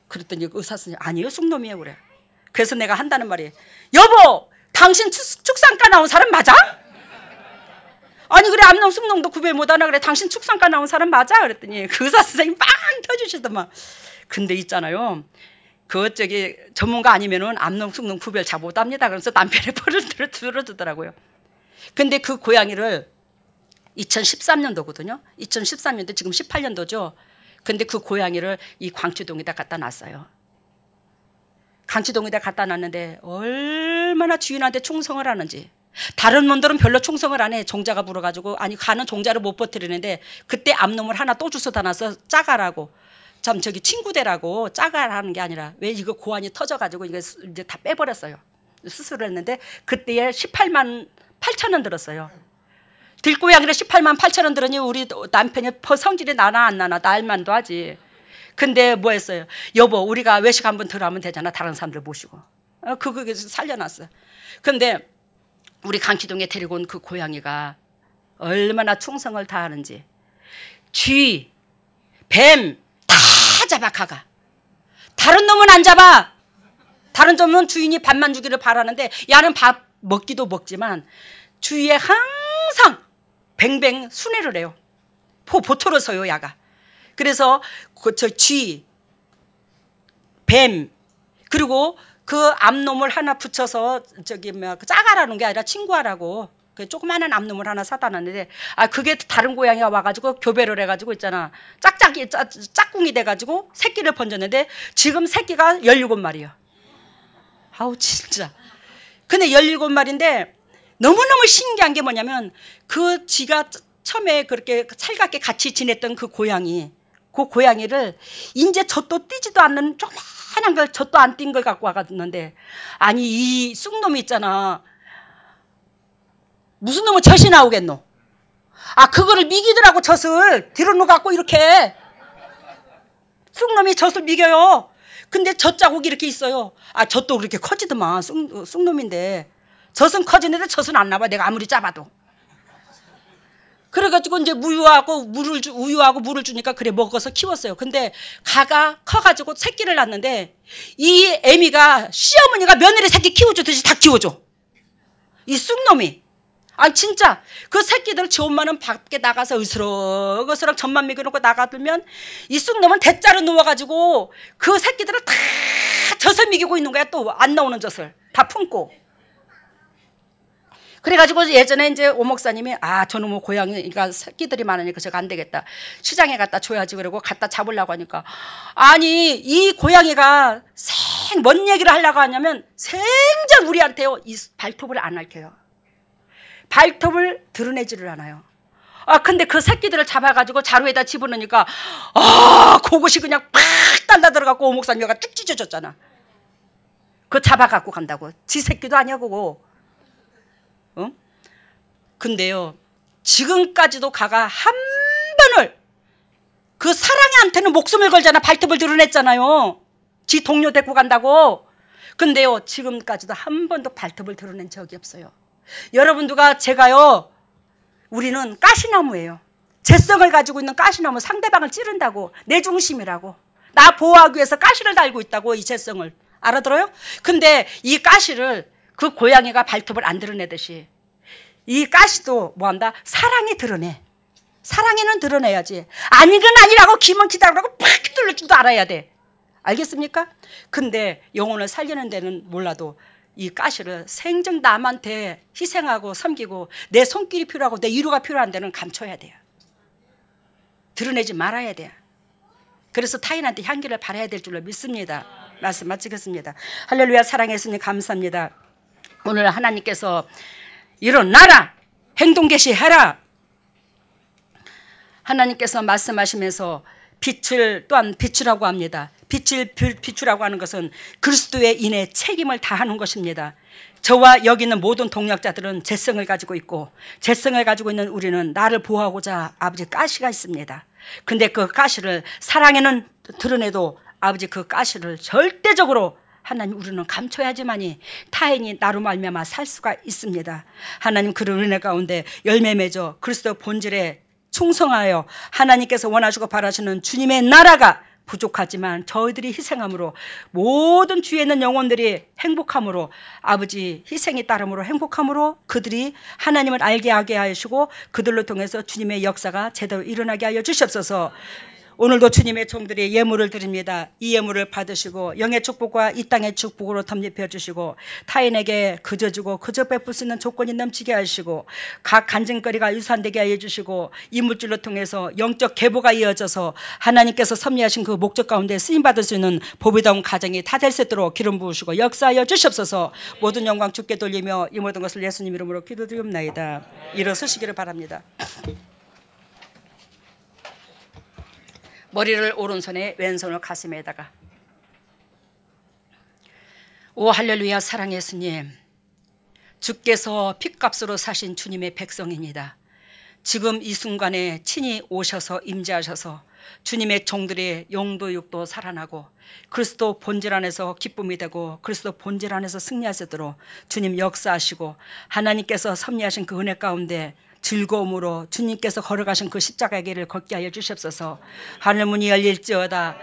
그랬더니 의사 선생님 아니에요 쑥놈이에요 그래. 그래서 내가 한다는 말이 여보 당신 축산과 나온 사람 맞아? 아니 그래 암놈 쑥놈도 구별 못하나 그래. 당신 축산과 나온 사람 맞아? 그랬더니 그 의사 선생님 빵 터주시더만. 근데 있잖아요. 저기 전문가 아니면은 암놈 쑥놈 구별 잘 못합니다. 그래서 남편의 벌을 들어주더라고요. 근데 그 고양이를 2013년도거든요. 2013년도 지금 18년도죠. 근데 그 고양이를 이 광치동에다 갖다 놨어요. 광치동에다 갖다 놨는데 얼마나 주인한테 충성을 하는지. 다른 놈들은 별로 충성을 안 해. 종자가 불어가지고. 아니 가는 종자를 못 버티려는데 그때 암놈을 하나 또 주워다 놔서 짜가라고. 참 저기 친구대라고 짜가라는 게 아니라 왜 이거 고환이 터져가지고 이거 이제 다 빼버렸어요. 수술을 했는데 그때에 18만 8천 원 들었어요. 들고양이를 18만 8천 원 들으니 우리 남편이 성질이 나나 안 나나 날만도 하지. 근데 뭐 했어요? 여보 우리가 외식 한번 들어가면 되잖아. 다른 사람들 모시고. 그거 살려놨어. 근데 우리 강치동에 데리고 온 그 고양이가 얼마나 충성을 다하는지 쥐, 뱀 다 잡아 가가. 다른 놈은 안 잡아. 다른 놈은 주인이 밥만 주기를 바라는데 야는 밥 먹기도 먹지만 주위에 항상 뱅뱅 순회를 해요. 보토를 서요 야가. 그래서 저 쥐, 뱀 그리고 그 암놈을 하나 붙여서 저기 짜가라는 게 아니라 친구하라고 그 조그마한 암놈을 하나 사다 놨는데 그게 다른 고양이가 와가지고 교배를 해가지고 있잖아. 짝꿍이 돼가지고 새끼를 번졌는데 지금 새끼가 17마리야. 아우 진짜. 근데 17마리인데 너무너무 신기한 게 뭐냐면 그 지가 처음에 그렇게 살갑게 같이 지냈던 그 고양이를 이제 젖도 뛰지도 않는 조그만한 걸 젖도 안 띈 걸 갖고 와갔는데 아니 이 쑥놈이 있잖아. 무슨 놈의 젖이 나오겠노? 그거를 미기더라고. 젖을 뒤로 놓고 이렇게 쑥놈이 젖을 미겨요. 근데 젖 자국이 이렇게 있어요. 젖도 그렇게 커지더만. 쑥놈인데 젖은 커지는데 젖은 안 나와. 내가 아무리 짜봐도. 그래가지고 이제 우유하고 물을 주니까 그래 먹어서 키웠어요. 근데 가가 커가지고 새끼를 낳는데 이 애미가 시어머니가 며느리 새끼 키워주듯이 다 키워줘. 이 쑥놈이. 진짜 그 새끼들 지 엄마는 밖에 나가서 으스럭으스럭 젖만 먹여놓고 나가들면 이 쑥놈은 대자로 누워가지고 그 새끼들을 다 젖을 먹이고 있는 거야. 또 안 나오는 젖을 다 품고. 그래가지고 예전에 이제 오 목사님이 저놈의 고양이가 새끼들이 많으니까 제가 안 되겠다. 시장에 갖다 줘야지 그러고 갖다 잡으려고 하니까 아니 이 고양이가 뭔 얘기를 하려고 하냐면 생전 우리한테요 이 발톱을 안 핥혀요. 발톱을 드러내지를 않아요. 근데 그 새끼들을 잡아가지고 자루에다 집어넣으니까 그것이 그냥 팍 단다 들어가고 오 목사님이 쭉 찢어졌잖아. 그거 잡아갖고 간다고. 지 새끼도 아니야 그거. 근데요 지금까지도 가가 한 번을 그 사랑이한테는 목숨을 걸잖아. 발톱을 드러냈잖아요. 지 동료 데리고 간다고. 근데요 지금까지도 한 번도 발톱을 드러낸 적이 없어요. 여러분들과 제가요 우리는 가시나무예요. 재성을 가지고 있는 가시나무. 상대방을 찌른다고. 내 중심이라고. 나 보호하기 위해서 가시를 달고 있다고. 이 재성을 알아들어요? 근데 이 가시를 그 고양이가 발톱을 안 드러내듯이 이 가시도 뭐한다? 사랑이 드러내. 사랑에는 드러내야지. 아닌 건 아니라고 기면 기다리라고 팍 뚫을 줄도 알아야 돼. 알겠습니까? 근데 영혼을 살리는 데는 몰라도 이 가시를 생전 남한테 희생하고 섬기고 내 손길이 필요하고 내 위로가 필요한 데는 감춰야 돼요. 드러내지 말아야 돼요. 그래서 타인한테 향기를 발해야 될 줄로 믿습니다. 말씀 마치겠습니다. 할렐루야. 사랑의 예수님 감사합니다. 오늘 하나님께서 일어나라 행동 개시해라 하나님께서 말씀하시면서 빛을 또한 비추라고 합니다. 빛을 비추라고 하는 것은 그리스도의 인의 책임을 다하는 것입니다. 저와 여기 있는 모든 동역자들은 재성을 가지고 있고 재성을 가지고 있는 우리는 나를 보호하고자 아버지 가시가 있습니다. 근데 그 가시를 사랑에는 드러내도 아버지 그 가시를 절대적으로 하나님 우리는 감춰야지만이 타인이 나로 말미암아 살 수가 있습니다. 하나님 그런 은혜 가운데 열매 맺어 그리스도 본질에 충성하여 하나님께서 원하시고 바라시는 주님의 나라가 부족하지만 저희들이 희생함으로 모든 주위에 있는 영혼들이 행복함으로 아버지 희생이 따름으로 행복함으로 그들이 하나님을 알게 하게 하시고 그들로 통해서 주님의 역사가 제대로 일어나게 하여 주시옵소서. 오늘도 주님의 종들이 예물을 드립니다. 이 예물을 받으시고 영의 축복과 이 땅의 축복으로 덧입혀 주시고 타인에게 그저 주고 그저 베풀 수 있는 조건이 넘치게 하시고 각 간증거리가 유산되게 하여 주시고 이 물질로 통해서 영적 계보가 이어져서 하나님께서 섭리하신 그 목적 가운데 쓰임받을 수 있는 보배다운 가정이 다 될 수 있도록 기름 부으시고 역사하여 주시옵소서. 모든 영광 주께 돌리며 이 모든 것을 예수님 이름으로 기도드리옵나이다. 일어서시기를 바랍니다. 머리를 오른손에 왼손을 가슴에다가. 오 할렐루야. 사랑의 예수님, 주께서 핏값으로 사신 주님의 백성입니다. 지금 이 순간에 친히 오셔서 임재하셔서 주님의 종들의 영도 육도 살아나고 그리스도 본질 안에서 기쁨이 되고 그리스도 본질 안에서 승리하시도록 주님 역사하시고 하나님께서 섭리하신 그 은혜 가운데 즐거움으로 주님께서 걸어가신 그 십자가의 길을 걷게 하여 주시옵소서. 하늘문이 열릴지어다.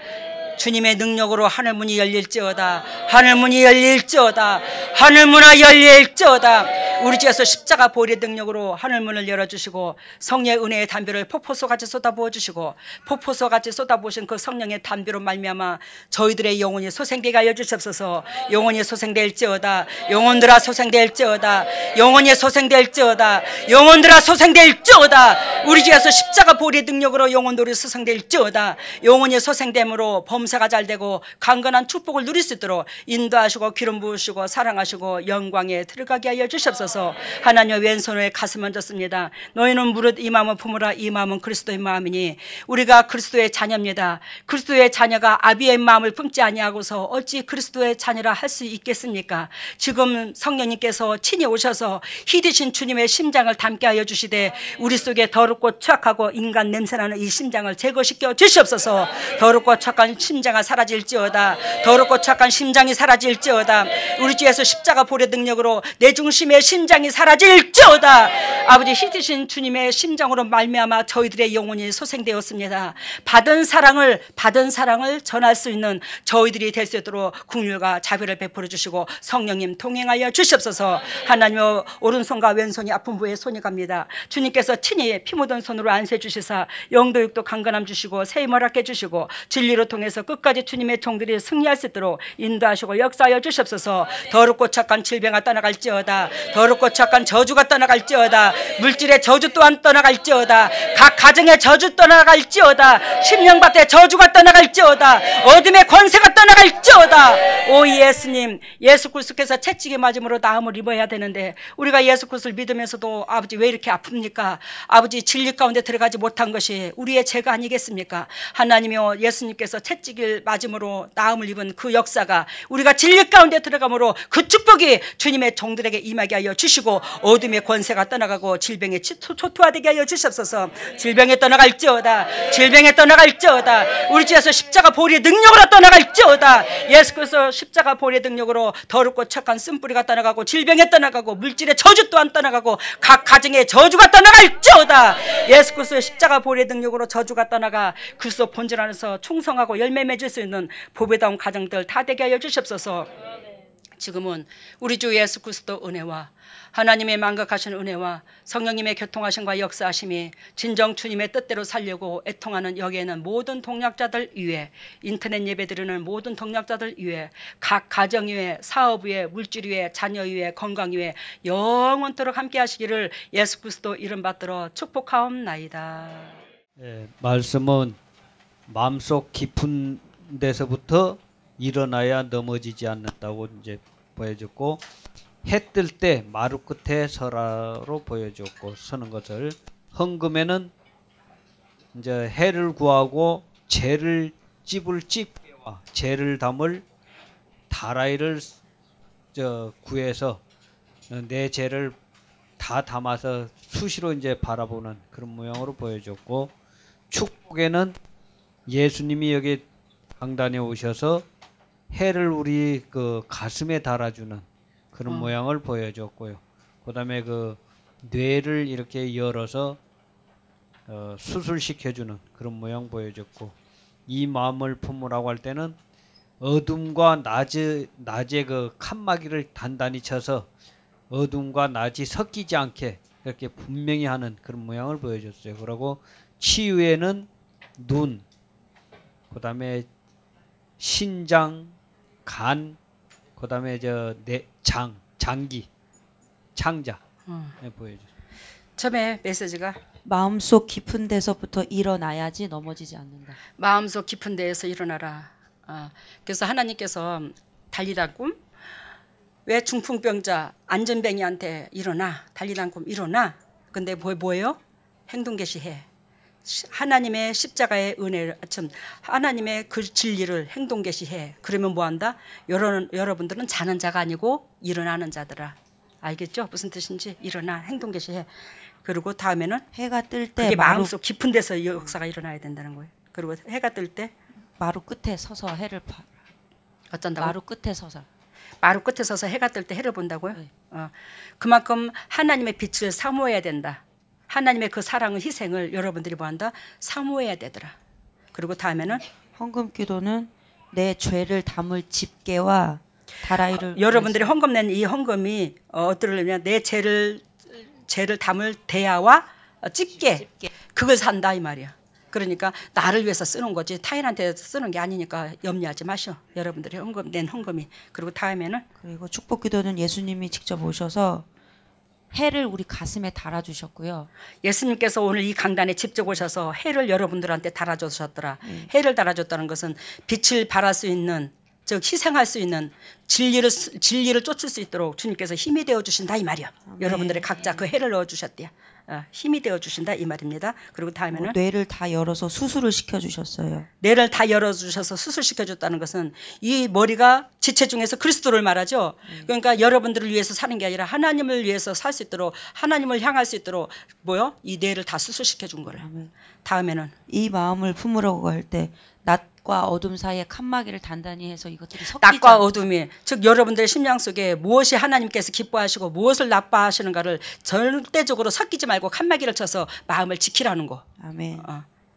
주님의 능력으로 하늘문이 열릴지어다. 하늘문이 열릴지어다. 하늘문아 열릴지어다. 우리 집에서 십자가 보혈의 능력으로 하늘문을 열어주시고 성령의 은혜의 담비를 폭포수같이 쏟아부어 주시고 폭포수같이 쏟아부으신 그 성령의 담비로 말미암아 저희들의 영혼이 소생되게 하여 주시옵소서. 영혼이 소생될지어다. 영혼들아 소생될지어다. 영혼이 소생될지어다. 영혼들아 소생될지어다. 우리 집에서 십자가 보혈의 능력으로 영혼들이 소생될지어다. 영혼이 소생됨으로 범사가 잘되고 강건한 축복을 누릴 수 있도록 인도하시고 기름 부으시고 사랑하시고 영광에 들어가게 하여 주시옵소서. 하나님의 왼손에 가슴 얹었습니다. 너희는 무릇 이 마음을 품으라. 이 마음은 그리스도의 마음이니 우리가 그리스도의 자녀입니다. 그리스도의 자녀가 아비의 마음을 품지 아니하고서 어찌 그리스도의 자녀라 할 수 있겠습니까? 지금 성령님께서 친히 오셔서 희드신 주님의 심장을 담게 하여 주시되 우리 속에 더럽고 추악하고 인간 냄새나는 이 심장을 제거시켜 주시옵소서. 더럽고 추악한 심장이 사라질지어다. 더럽고 추악한 심장이 사라질지어다. 우리 주에서 십자가 보혈의 능력으로 내 중심의 심장이 사라질지어다. 아버지 희드신 주님의 심장으로 말미암아 저희들의 영혼이 소생되었습니다. 받은 사랑을 전할 수 있는 저희들이 될 수 있도록 긍휼과 자비를 베풀어 주시고 성령님 동행하여 주시옵소서. 하나님의 오른손과 왼손이 아픈 부에 손이 갑니다. 주님께서 친히 피 묻은 손으로 안수해 주시사 영도 육도 강건함 주시고 세임을 허락해 주시고 진리로 통해서 끝까지 주님의 종들이 승리할 수 있도록 인도하시고 역사하여 주시옵소서. 더럽고 착한 질병아 떠나갈지어다. 더럽고 착한 저주가 떠나갈지어다. 물질의 저주 또한 떠나갈지어다. 각 가정의 저주 떠나갈지어다. 심령밭의 저주가 떠나갈지어다. 어둠의 권세가 떠나갈지어다. 오 예수님, 예수 그리스도께서 채찍에 맞음으로 나음을 입어야 되는데 우리가 예수 그리스도를 믿으면서도 아버지 왜 이렇게 아픕니까? 아버지 진리 가운데 들어가지 못한 것이 우리의 죄가 아니겠습니까? 하나님이여, 예수님께서 채찍을 맞음으로 나음을 입은 그 역사가 우리가 진리 가운데 들어감으로 그 축복이 주님의 종들에게 임하게 하여 주시고 어둠의 권세가 떠나가고 질병이 초토화되게 하여 주시옵소서. 질병에 떠나갈지어다. 질병에 떠나갈지어다. 우리 집에서 십자가 보혈의 능력으로 떠나갈지어다. 예수 그리스도 십자가 보혈의 능력으로 더럽고 착한 쓴뿌리가 떠나가고 질병에 떠나가고 물질의 저주 또한 떠나가고 각 가정의 저주가 떠나갈지어다. 예수 그리스도의 십자가 보혈의 능력으로 저주가 떠나가 그리스도 본질 안에서 충성하고 열매 맺을 수 있는 보배다운 가정들 다 되게 하여 주시옵소서. 지금은 우리 주 예수 그리스도 은혜와 하나님의 만극하신 은혜와 성령님의 교통하심과 역사하심이 진정 주님의 뜻대로 살려고 애통하는 여기에는 모든 동역자들 위에, 인터넷 예배 드리는 모든 동역자들 위에, 각 가정 위에, 사업 위에, 물질 위에, 자녀 위에, 건강 위에 영원토록 함께 하시기를 예수 그리스도 이름 받들어 축복하옵나이다. 말씀은 마음속 깊은 데서부터 일어나야 넘어지지 않는다고 이제 보여줬고, 해 뜰 때 마루 끝에 서라로 보여줬고, 서는 것을 헌금에는 이제 해를 구하고 재를 찝을 찝게와 재를 담을 다라이를 구해서 내 재를 다 담아서 수시로 이제 바라보는 그런 모양으로 보여줬고, 축복에는 예수님이 여기 강단에 오셔서 해를 우리 그 가슴에 달아주는 그런 모양을 보여줬고요. 그 다음에 그 뇌를 이렇게 열어서 수술시켜주는 그런 모양 보여줬고, 이 마음을 품으라고 할 때는 어둠과 낮에 그 칸막이를 단단히 쳐서 어둠과 낮이 섞이지 않게 이렇게 분명히 하는 그런 모양을 보여줬어요. 그리고 치유에는 눈, 그다음에 신장, 간, 그다음에 장기, 창자 네, 보여줘. 처음에 메시지가 마음속 깊은 데서부터 일어나야지 넘어지지 않는다. 마음속 깊은 데에서 일어나라. 그래서 하나님께서 달리란 꿈, 왜 중풍병자 안전뱅이한테 일어나, 달리란 꿈 일어나. 근데 뭐예요? 행동 개시해. 하나님의 십자가의 은혜를, 하나님의 그 진리를 행동 개시해. 그러면 뭐한다? 여러분들은 자는 자가 아니고 일어나는 자들아. 알겠죠? 무슨 뜻인지. 일어나, 행동 개시해. 그리고 다음에는 해가 뜰 때 그게 마루, 마음속 깊은 데서 이 역사가 일어나야 된다는 거예요. 그리고 해가 뜰 때 마루 끝에 서서 해를 봐. 어쩐다고? 마루 끝에 서서. 마루 끝에 서서 해가 뜰 때 해를 본다고요? 네. 그만큼 하나님의 빛을 사모해야 된다. 하나님의 그 사랑을, 희생을 여러분들이 뭐한다? 사모해야 되더라. 그리고 다음에는 헌금 기도는 내 죄를 담을 집게와 다라이를 여러분들이 헌금 낸 이 헌금이 어떠려면 내 죄를 담을 대야와 집게 그걸 산다 이 말이야. 그러니까 나를 위해서 쓰는 거지 타인한테 쓰는 게 아니니까 염려하지 마셔. 여러분들이 낸 헌금이. 그리고 다음에는 그리고 축복 기도는 예수님이 직접 오셔서 해를 우리 가슴에 달아주셨고요. 예수님께서 오늘 이 강단에 직접 오셔서 해를 여러분들한테 달아주셨더라. 해를 달아줬다는 것은 빛을 발할 수 있는, 즉 희생할 수 있는 진리를 쫓을 수 있도록 주님께서 힘이 되어 주신다 이 말이야. 여러분들의 각자 그 해를 넣어 주셨대요. 힘이 되어 주신다 이 말입니다. 그리고 다음에는 뇌를 다 열어서 수술을 시켜주셨어요. 뇌를 다 열어주셔서 수술시켜줬다는 것은 이 머리가 지체 중에서 그리스도를 말하죠. 그러니까 여러분들을 위해서 사는 게 아니라 하나님을 위해서 살 수 있도록, 하나님을 향할 수 있도록 이 뇌를 다 수술시켜준 거래. 다음에는 이 마음을 품으라고 할 때 낮과 어둠 사이에 칸막이를 단단히 해서 이것들이 섞이지 낮과 어둠이, 즉 여러분들의 심령 속에 무엇이 하나님께서 기뻐하시고 무엇을 나빠하시는가를 절대적으로 섞이지 말고 칸막이를 쳐서 마음을 지키라는 거. 아멘.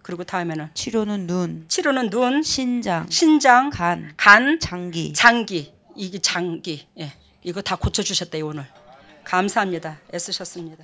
그리고 다음에는 치료는 눈, 치료는 눈, 신장, 신장, 간, 장기, 장기. 이게 장기. 예. 이거 다 고쳐주셨대요 오늘. 감사합니다. 애쓰셨습니다.